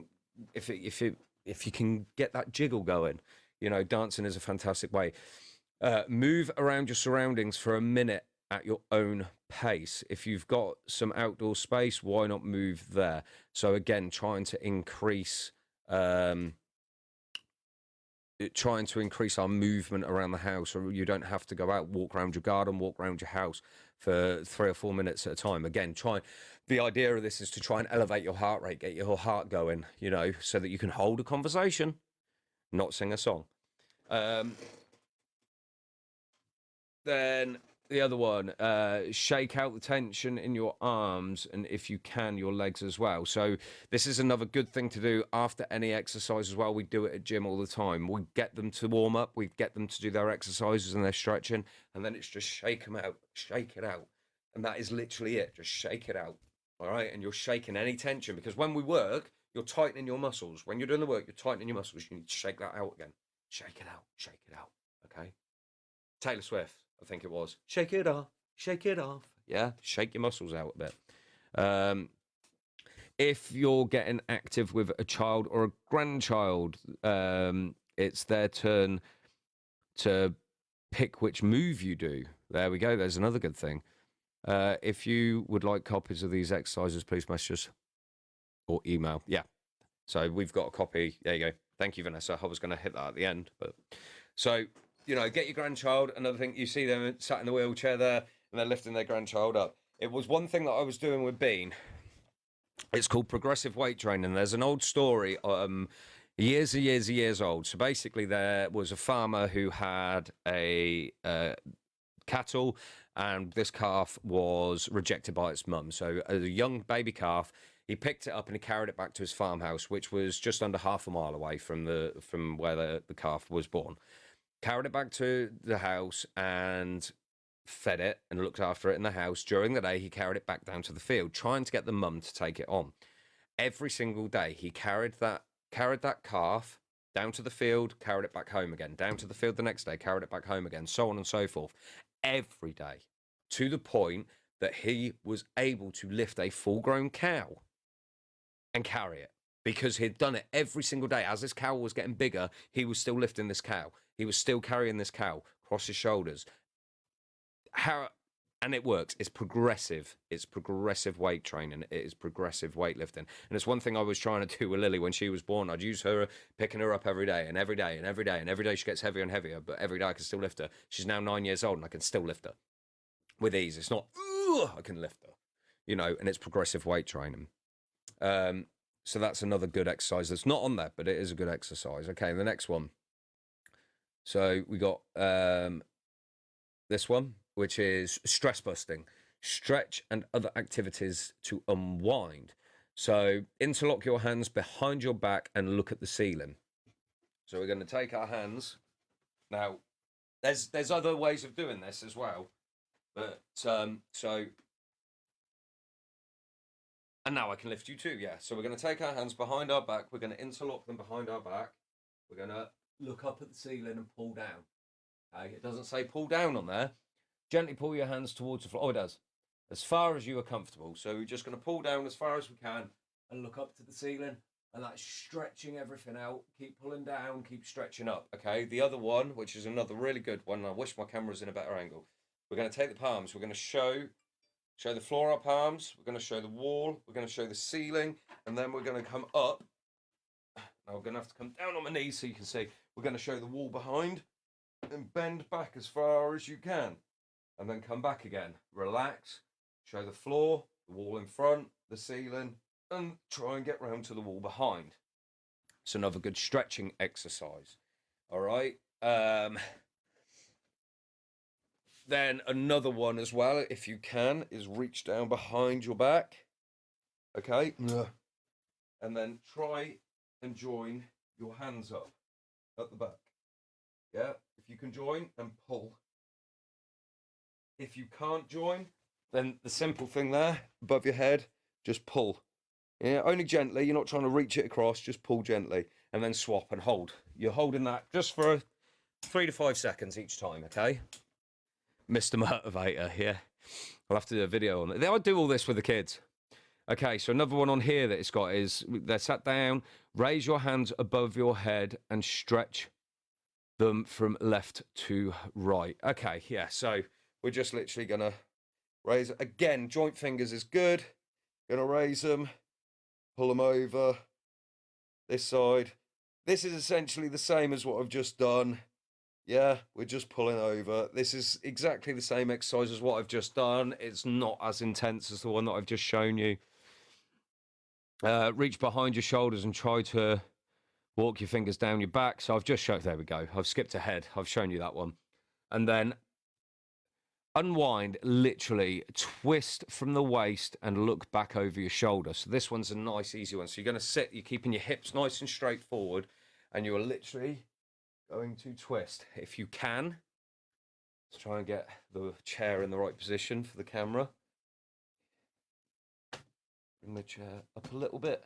if you can get that jiggle going, you know, dancing is a fantastic way. Move around your surroundings for a minute at your own pace. If you've got some outdoor space, why not move there? So again, trying to increase our movement around the house, or you don't have to go out, walk around your garden, walk around your house for 3 or 4 minutes at a time. Again, the idea of this is to try and elevate your heart rate, get your heart going, you know, so that you can hold a conversation, not sing a song. Then the other one, shake out the tension in your arms, and if you can, your legs as well. So this is another good thing to do after any exercise as well. We do it at gym all the time. We get them to warm up, we get them to do their exercises and their stretching, and then it's just shake them out, shake it out. And that is literally it, just shake it out, all right? And you're shaking any tension, because when we work, you're tightening your muscles. When you're doing the work, you're tightening your muscles. You need to shake that out again. Shake it out, okay? Taylor Swift, I think it was. Shake it off. Yeah, shake your muscles out a bit. If you're getting active with a child or a grandchild, it's their turn to pick which move you do. There we go. There's another good thing. If you would like copies of these exercises, please message us or email. Yeah. So we've got a copy. There you go. Thank you, Vanessa. I was going to hit that at the end. But so, get your grandchild. Another thing, you see them sat in the wheelchair there and they're lifting their grandchild up. It was one thing that I was doing with Bean. It's called progressive weight training. There's an old story, years and years and years old. So basically, there was a farmer who had a cattle, and this calf was rejected by its mum. So as a young baby calf, he picked it up and he carried it back to his farmhouse, which was just under half a mile away from where the calf was born. Carried it back to the house and fed it and looked after it in the house. During the day, he carried it back down to the field, trying to get the mum to take it on. Every single day, he carried that calf down to the field, carried it back home again, down to the field the next day, carried it back home again, so on and so forth, every day, to the point that he was able to lift a full-grown cow and carry it, because he'd done it every single day. As this cow was getting bigger, he was still lifting this cow. He was still carrying this cow across his shoulders. And it works. It's progressive. It's progressive weight training. It is progressive weightlifting. And it's one thing I was trying to do with Lily when she was born. I'd use her, picking her up every day and every day and every day. And every day she gets heavier and heavier, but every day I can still lift her. She's now 9 years old and I can still lift her with ease. It's not, I can lift her, and it's progressive weight training. So that's another good exercise that's not on that, but it is a good exercise. Okay, the next one. So we got this one, which is stress busting, stretch and other activities to unwind. So interlock your hands behind your back and look at the ceiling. So we're going to take our hands. Now, there's other ways of doing this as well, but and now I can lift you too, yeah. So we're going to take our hands behind our back. We're going to interlock them behind our back. We're going to look up at the ceiling and pull down. Okay? It doesn't say pull down on there. Gently pull your hands towards the floor. Oh, it does. As far as you are comfortable. So we're just going to pull down as far as we can and look up to the ceiling. And that's stretching everything out. Keep pulling down, keep stretching up. Okay, the other one, which is another really good one. I wish my camera was in a better angle. We're going to take the palms. We're going to show the floor our palms. We're going to show the wall. We're going to show the ceiling. And then we're going to come up. Now we're going to have to come down on my knees so you can see. We're going to show the wall behind and bend back as far as you can. And then come back again. Relax. Show the floor, the wall in front, the ceiling, and try and get round to the wall behind. It's another good stretching exercise. All right. Then another one as well, if you can, is reach down behind your back. Okay. And then try and join your hands up at the back. Yeah. If you can join and pull. If you can't join, then the simple thing there, above your head, just pull. Yeah, only gently. You're not trying to reach it across, just pull gently. And then swap and hold. You're holding that just for 3 to 5 seconds each time, okay? Mr. Motivator, yeah. I'll have to do a video on it. I do all this with the kids. Okay, so another one on here that it's got is, they're sat down, raise your hands above your head and stretch them from left to right. Okay, yeah, so we're just literally going to raise it. Again, joint fingers is good. Going to raise them, pull them over this side. This is essentially the same as what I've just done. Yeah, we're just pulling over. This is exactly the same exercise as what I've just done. It's not as intense as the one that I've just shown you. Reach behind your shoulders and try to walk your fingers down your back. So I've just shown, there we go. I've skipped ahead. I've shown you that one. And then unwind, literally twist from the waist and look back over your shoulder. So this one's a nice, easy one. So you're going to sit, you're keeping your hips nice and straight forward, and you're literally going to twist. If you can, let's try and get the chair in the right position for the camera. Bring the chair up a little bit.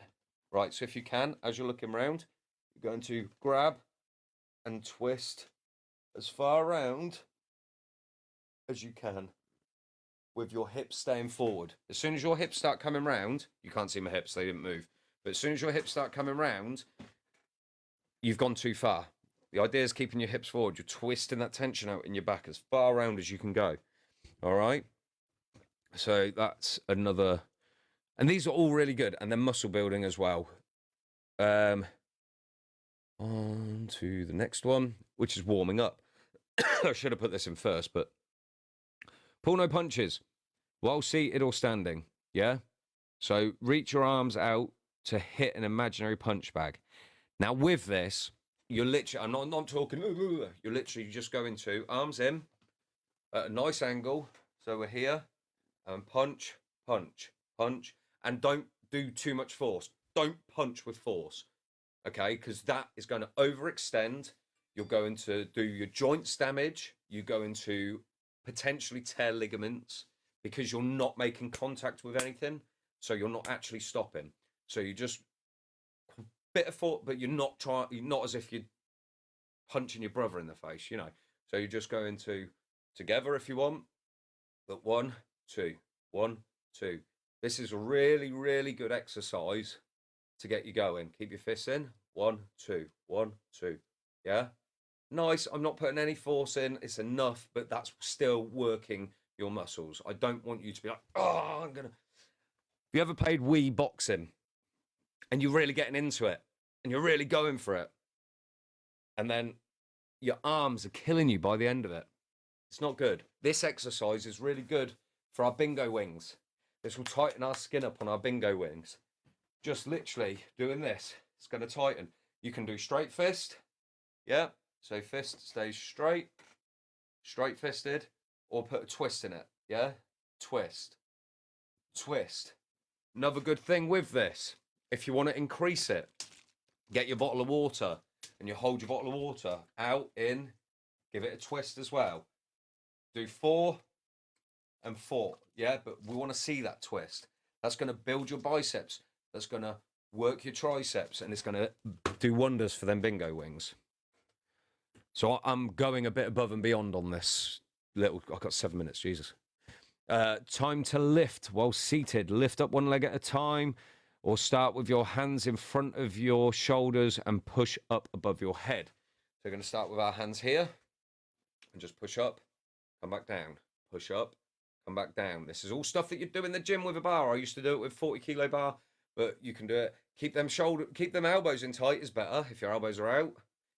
Right, so if you can, as you're looking around, you're going to grab and twist as far around as you can with your hips staying forward. As soon as your hips start coming round, you can't see my hips, they didn't move, but as soon as your hips start coming round, you've gone too far. The idea is keeping your hips forward. You're twisting that tension out in your back as far around as you can go. All right, so that's another, and these are all really good, and they're muscle building as well. On to the next one, which is warming up. I should have put this in first, but pull no punches while seated or standing. Yeah? So reach your arms out to hit an imaginary punch bag. Now with this, you're literally, I'm not talking, you're literally just going to arms in at a nice angle. So we're here and punch, punch, punch, and don't do too much force. Don't punch with force, okay? Because that is going to overextend. You're going to do your joints damage. You're going to potentially tear ligaments because you're not making contact with anything. So you're not actually stopping. So you just bit of force, but you're not trying. You're not as if you're punching your brother in the face, you know. So you're just going to together if you want. But 1, 2, 1, 2. This is a really, really good exercise to get you going. Keep your fists in. 1, 2, 1, 2. Yeah. Nice. I'm not putting any force in. It's enough, but that's still working your muscles. I don't want you to be like, oh, I'm gonna. Have you ever played Wii boxing and you're really getting into it and you're really going for it, and then your arms are killing you by the end of it? It's not good. This exercise is really good for our bingo wings. This will tighten our skin up on our bingo wings. Just literally doing this, it's going to tighten. You can do straight fist. Yeah. So fist stays straight, straight fisted, or put a twist in it. Yeah. Twist, twist. Another good thing with this, if you want to increase it, get your bottle of water and you hold your bottle of water out, in, give it a twist as well. Do 4 and 4, yeah? But we want to see that twist. That's going to build your biceps. That's going to work your triceps, and it's going to do wonders for them bingo wings. So I'm going a bit above and beyond on this little. I've got 7 minutes, Jesus. Time to lift while seated. Lift up one leg at a time, or start with your hands in front of your shoulders and push up above your head. So we're going to start with our hands here and just push up. Come back down, push up, come back down. This is all stuff that you do in the gym with a bar. I used to do it with 40-kilo bar, but you can do it. Keep them elbows in tight is better. If your elbows are out,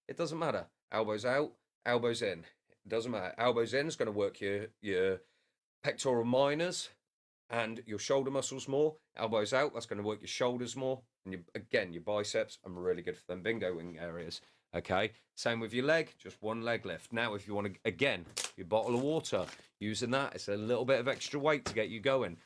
it doesn't matter. Elbows out, elbows in. It doesn't matter. Elbows in is going to work your pectoral minors and your shoulder muscles more. Elbows out, that's going to work your shoulders more. And again, your biceps are really good for them bingo wing areas. Okay, same with your leg, just one leg lift. Now, if you want to, again, your bottle of water, using that, it's a little bit of extra weight to get you going.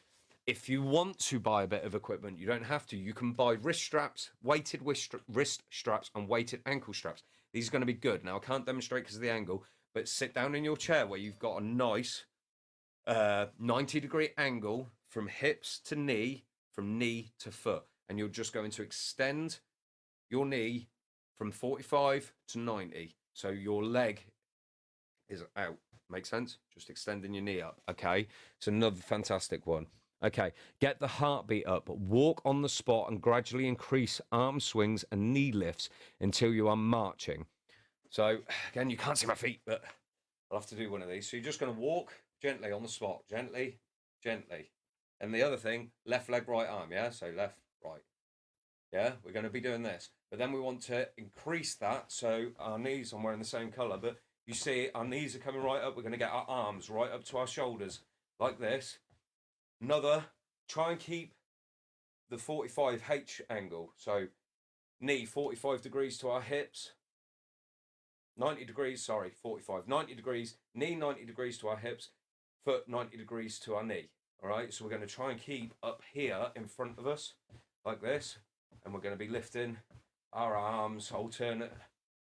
If you want to buy a bit of equipment, you don't have to. You can buy wrist straps, weighted wrist straps, and weighted ankle straps. These are going to be good. Now, I can't demonstrate because of the angle, but sit down in your chair where you've got a nice 90-degree angle from hips to knee, from knee to foot. And you're just going to extend your knee from 45 to 90. So your leg is out. Make sense? Just extending your knee up. Okay. It's another fantastic one. Okay. Get the heartbeat up. Walk on the spot and gradually increase arm swings and knee lifts until you are marching. So again, you can't see my feet, but I'll have to do one of these. So you're just going to walk gently on the spot. Gently, gently. And the other thing, left leg, right arm. Yeah. So left, right. Yeah, we're going to be doing this. But then we want to increase that. So our knees, I'm wearing the same colour, but you see our knees are coming right up. We're going to get our arms right up to our shoulders like this. Try and keep the 45H angle. So knee 45 degrees to our hips. 90 degrees, 90 degrees. Knee 90 degrees to our hips. Foot 90 degrees to our knee. All right, so we're going to try and keep up here in front of us like this. And we're going to be lifting our arms alternate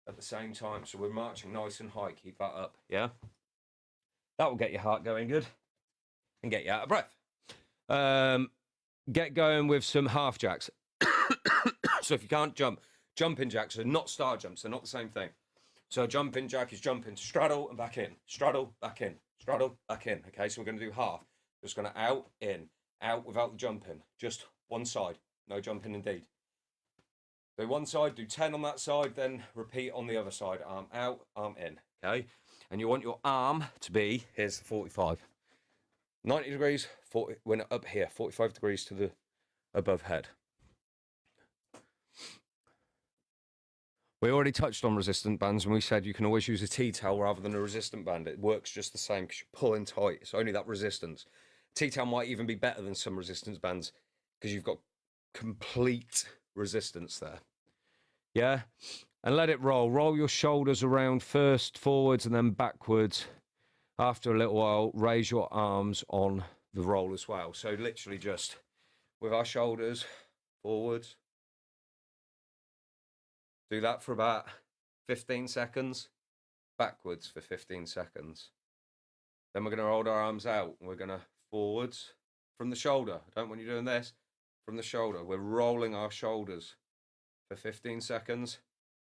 at the same time. So we're marching nice and high. Keep that up. Yeah. That will get your heart going good and get you out of breath. Get going with some half jacks. So if you can't jump, jumping jacks are not star jumps. They're not the same thing. So a jumping jack is jumping, straddle and back in, straddle, back in, straddle, back in. Okay, so we're going to do half. Just going to out, in, out without the jumping. Just one side. No jumping indeed. Do one side, do 10 on that side, then repeat on the other side. Arm out, arm in, okay? And you want your arm to be, here's the 45. 90 degrees, 40, when up here, 45 degrees to the above head. We already touched on resistant bands, and we said you can always use a T-tail rather than a resistant band. It works just the same because you're pulling tight. It's only that resistance. T-tail might even be better than some resistance bands because you've got complete resistance there. Yeah? And let it roll. Roll your shoulders around first forwards and then backwards. After a little while, raise your arms on the roll as well. So literally just with our shoulders forwards. Do that for about 15 seconds. Backwards for 15 seconds. Then we're going to hold our arms out. We're going to forwards from the shoulder. I don't want you doing this. From the shoulder. We're rolling our shoulders for 15 seconds.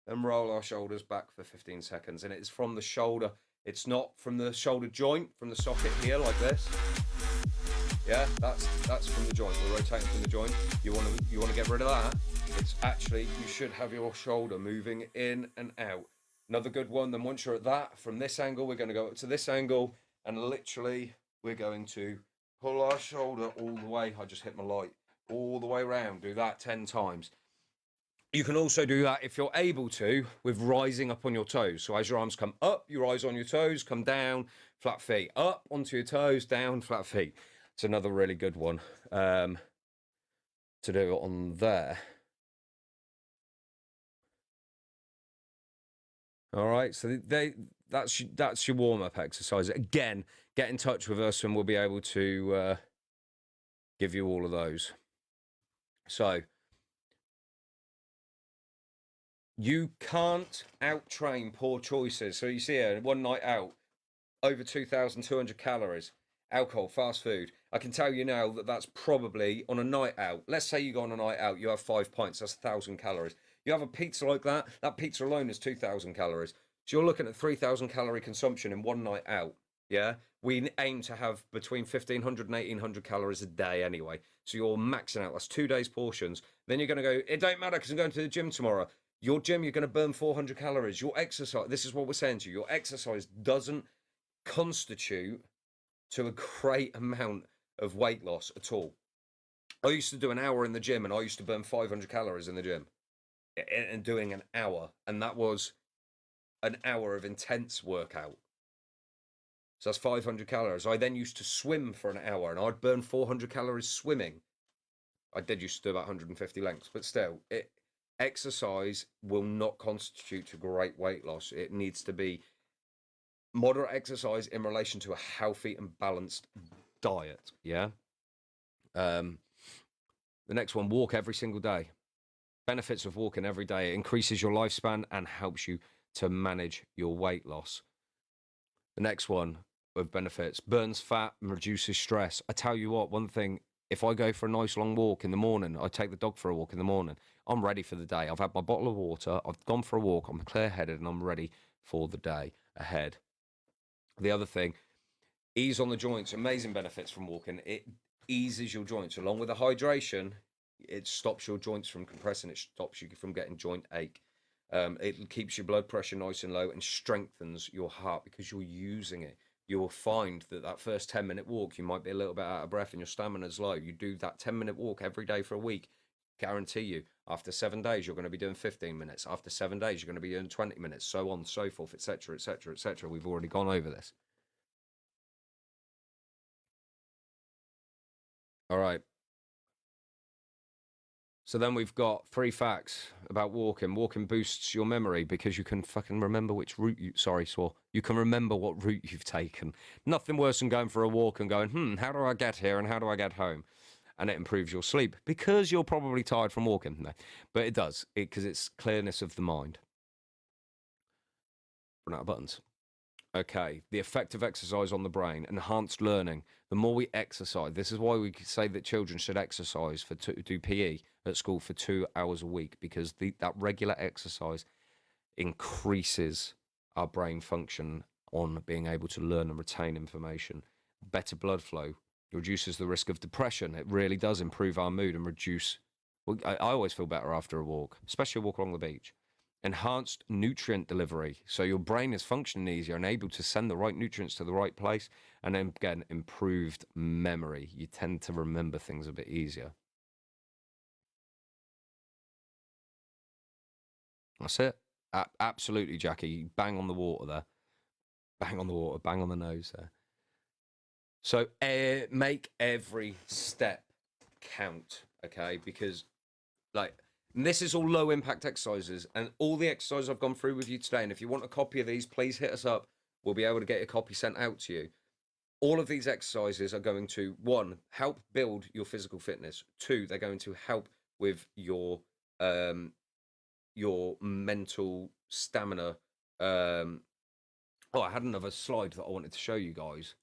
Then roll our shoulders back for 15 seconds. And it's from the shoulder. It's not from the shoulder joint, from the socket here like this. Yeah, that's from the joint. We're rotating from the joint. You want to get rid of that. It's actually, you should have your shoulder moving in and out. Another good one. Then once you're at that, from this angle, we're going to go up to this angle, and literally we're going to pull our shoulder all the way. I just hit my light. All the way around. Do that 10 times. You can also do that if you're able to with rising up on your toes. So as your arms come up, you rise on your toes, come down, flat feet. Up onto your toes, down, flat feet. It's another really good one to do on there. All right, so that's your warm-up exercise. Again, get in touch with us and we'll be able to give you all of those. So you can't out-train poor choices. So you see here, one night out, over 2,200 calories, alcohol, fast food. I can tell you now that that's probably on a night out. Let's say you go on a night out, you have 5 pints, that's 1,000 calories. You have a pizza like that, that pizza alone is 2,000 calories. So you're looking at 3,000 calorie consumption in one night out. Yeah, we aim to have between 1,500 and 1,800 calories a day anyway. So you're maxing out. That's 2 days portions. Then you're going to go, it don't matter because I'm going to the gym tomorrow. Your gym, you're going to burn 400 calories. Your exercise, this is what we're saying to you. Your exercise doesn't constitute to a great amount of weight loss at all. I used to do an hour in the gym and I used to burn 500 calories in the gym and doing an hour. And that was an hour of intense workout. So that's 500 calories. I then used to swim for an hour and I'd burn 400 calories swimming. I did used to do about 150 lengths, but still, exercise will not constitute to great weight loss. It needs to be moderate exercise in relation to a healthy and balanced diet. Yeah. The next one, walk every single day. Benefits of walking every day. It increases your lifespan and helps you to manage your weight loss. The next one of benefits, burns fat and reduces stress. I tell you what, one thing, if I go for a nice long walk in the morning, I take the dog for a walk in the morning, I'm ready for the day. I've had my bottle of water, I've gone for a walk, I'm clear-headed and I'm ready for the day ahead. The other thing, ease on the joints, amazing benefits from walking. It eases your joints. Along with the hydration, it stops your joints from compressing, it stops you from getting joint ache. It keeps your blood pressure nice and low and strengthens your heart because you're using it. You will find that first 10-minute walk, you might be a little bit out of breath and your stamina's low. You do that 10-minute walk every day for a week, guarantee you, after 7 days, you're going to be doing 15 minutes. After 7 days, you're going to be doing 20 minutes, so on, so forth, etc., etc., etc. We've already gone over this. All right. So then we've got 3 facts about walking. Walking boosts your memory because you can fucking remember which route you can remember what route you've taken. Nothing worse than going for a walk and going, how do I get here and how do I get home? And it improves your sleep because you're probably tired from walking. No, but it does, because it's clearness of the mind. Run out of buttons. Okay, the effect of exercise on the brain, enhanced learning. The more we exercise, this is why we say that children should exercise do PE at school for 2 hours a week, because that regular exercise increases our brain function on being able to learn and retain information. Better blood flow reduces the risk of depression. It really does improve our mood and reduce. Well, I always feel better after a walk, especially a walk along the beach. Enhanced nutrient delivery. So your brain is functioning easier and able to send the right nutrients to the right place. And then again, improved memory. You tend to remember things a bit easier. That's it. Absolutely, Jackie. Bang on the water there. Bang on the water. Bang on the nose there. So make every step count, okay? Because and this is all low impact exercises, and all the exercises I've gone through with you today. And if you want a copy of these, please hit us up. We'll be able to get a copy sent out to you. All of these exercises are going to, 1, help build your physical fitness. 2, they're going to help with your mental stamina. I had another slide that I wanted to show you guys.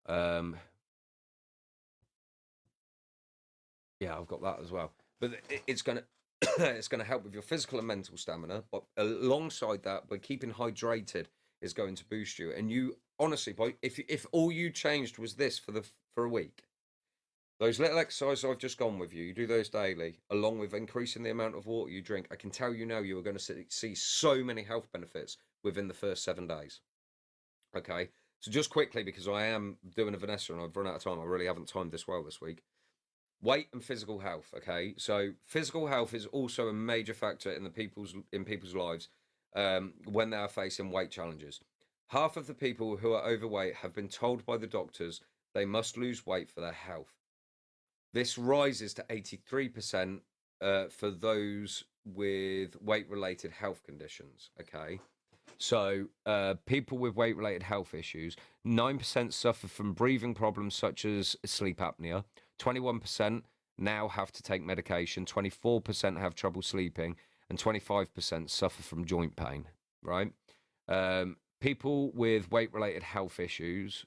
Yeah, I've got that as well. But it's going to it's going to help with your physical and mental stamina. But alongside that, by keeping hydrated, is going to boost you. And you honestly, if all you changed was this for a week, those little exercises I've just gone with you, you do those daily, along with increasing the amount of water you drink. I can tell you now, you are going to see so many health benefits within the first 7 days. Okay, so just quickly, because I am doing a Vanessa and I've run out of time. I really haven't timed this well this week. Weight and physical health. Okay, so physical health is also a major factor in people's lives when they are facing weight challenges. Half of the people who are overweight have been told by the doctors they must lose weight for their health. This rises to 83% for those with weight-related health conditions. Okay, so people with weight-related health issues, 9% suffer from breathing problems such as sleep apnea. 21% now have to take medication. 24% have trouble sleeping, and 25% suffer from joint pain. Right? People with weight-related health issues.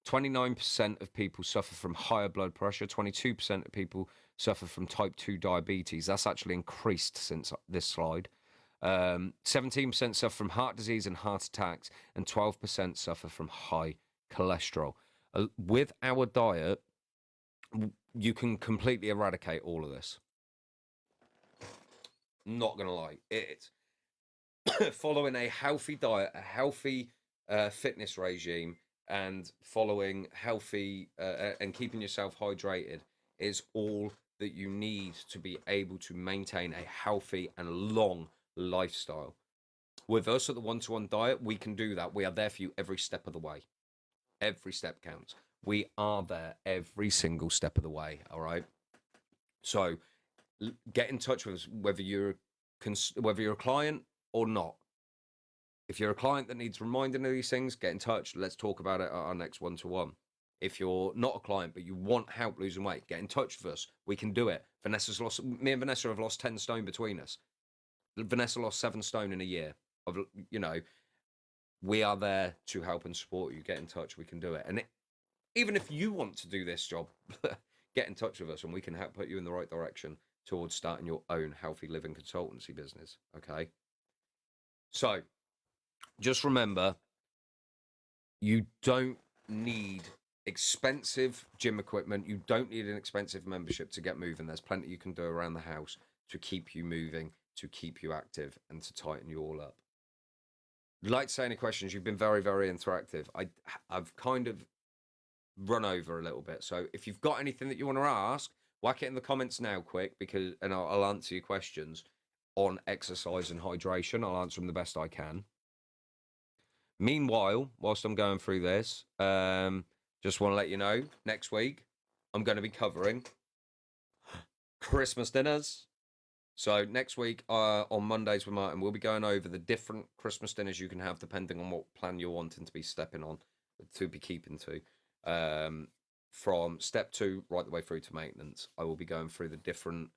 29% of people suffer from higher blood pressure. 22% of people suffer from type 2 diabetes. That's actually increased since this slide. 17% suffer from heart disease and heart attacks, and 12% suffer from high cholesterol. With our diet, you can completely eradicate all of this. Not gonna lie, it's following a healthy diet, a healthy fitness regime, and following healthy and keeping yourself hydrated is all that you need to be able to maintain a healthy and long lifestyle. With us at the One-to-One Diet, we can do that. We are there for you every step of the way. Every step counts. We are there every single step of the way. All right. So get in touch with us, whether you're a client or not. If you're a client that needs reminding of these things, get in touch. Let's talk about it at our next one-to-one. If you're not a client but you want help losing weight, get in touch with us. We can do it. Me and Vanessa have lost 10 stone between us. Vanessa lost 7 stone in a year. We are there to help and support you. Get in touch. We can do it. And even if you want to do this job, get in touch with us and we can help put you in the right direction towards starting your own healthy living consultancy business. Okay. So just remember, you don't need expensive gym equipment. You don't need an expensive membership to get moving. There's plenty you can do around the house to keep you moving, to keep you active, and to tighten you all up. If you'd like to say any questions, you've been very, very interactive. I've kind of run over a little bit. So if you've got anything that you want to ask, whack it in the comments now quick, and I'll answer your questions on exercise and hydration. I'll answer them the best I can. Meanwhile, whilst I'm going through this, just want to let you know, next week, I'm going to be covering Christmas dinners. So next week, on Mondays with Martin, we'll be going over the different Christmas dinners you can have depending on what plan you're wanting to be stepping on, to be keeping to. From step 2 right the way through to maintenance. I will be going through the different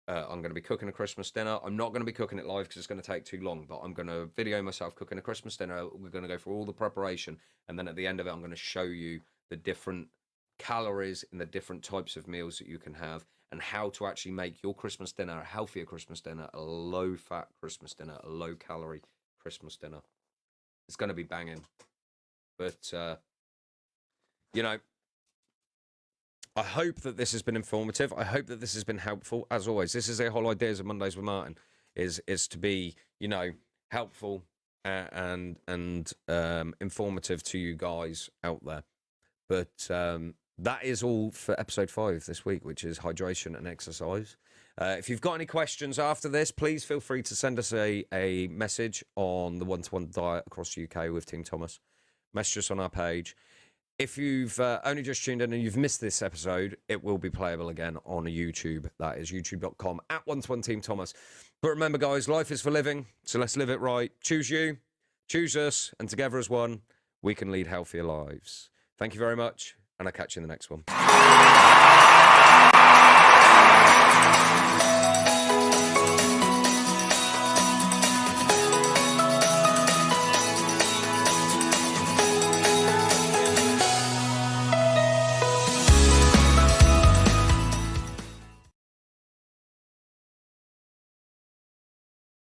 I'm going to be cooking a Christmas dinner. I'm not going to be cooking it live because it's going to take too long, but I'm going to video myself cooking a Christmas dinner. We're going to go through all the preparation, and then at the end of it, I'm going to show you the different calories and the different types of meals that you can have, and how to actually make your Christmas dinner a healthier Christmas dinner, a low-fat Christmas dinner, a low-calorie Christmas dinner. It's going to be banging. But, I hope that this has been informative. I hope that this has been helpful. As always, this is the whole idea of Mondays with Martin, is to be, helpful and informative to you guys out there. But that is all for episode 5 this week, which is hydration and exercise. If you've got any questions after this, please feel free to send us a message on the one-to-one diet across the UK with Team Thomas. Message us on our page. If you've only just tuned in and you've missed this episode, it will be playable again on YouTube. That is youtube.com @121 Team Thomas. But remember, guys, life is for living, so let's live it right. Choose you, choose us, and together as one, we can lead healthier lives. Thank you very much, and I'll catch you in the next one.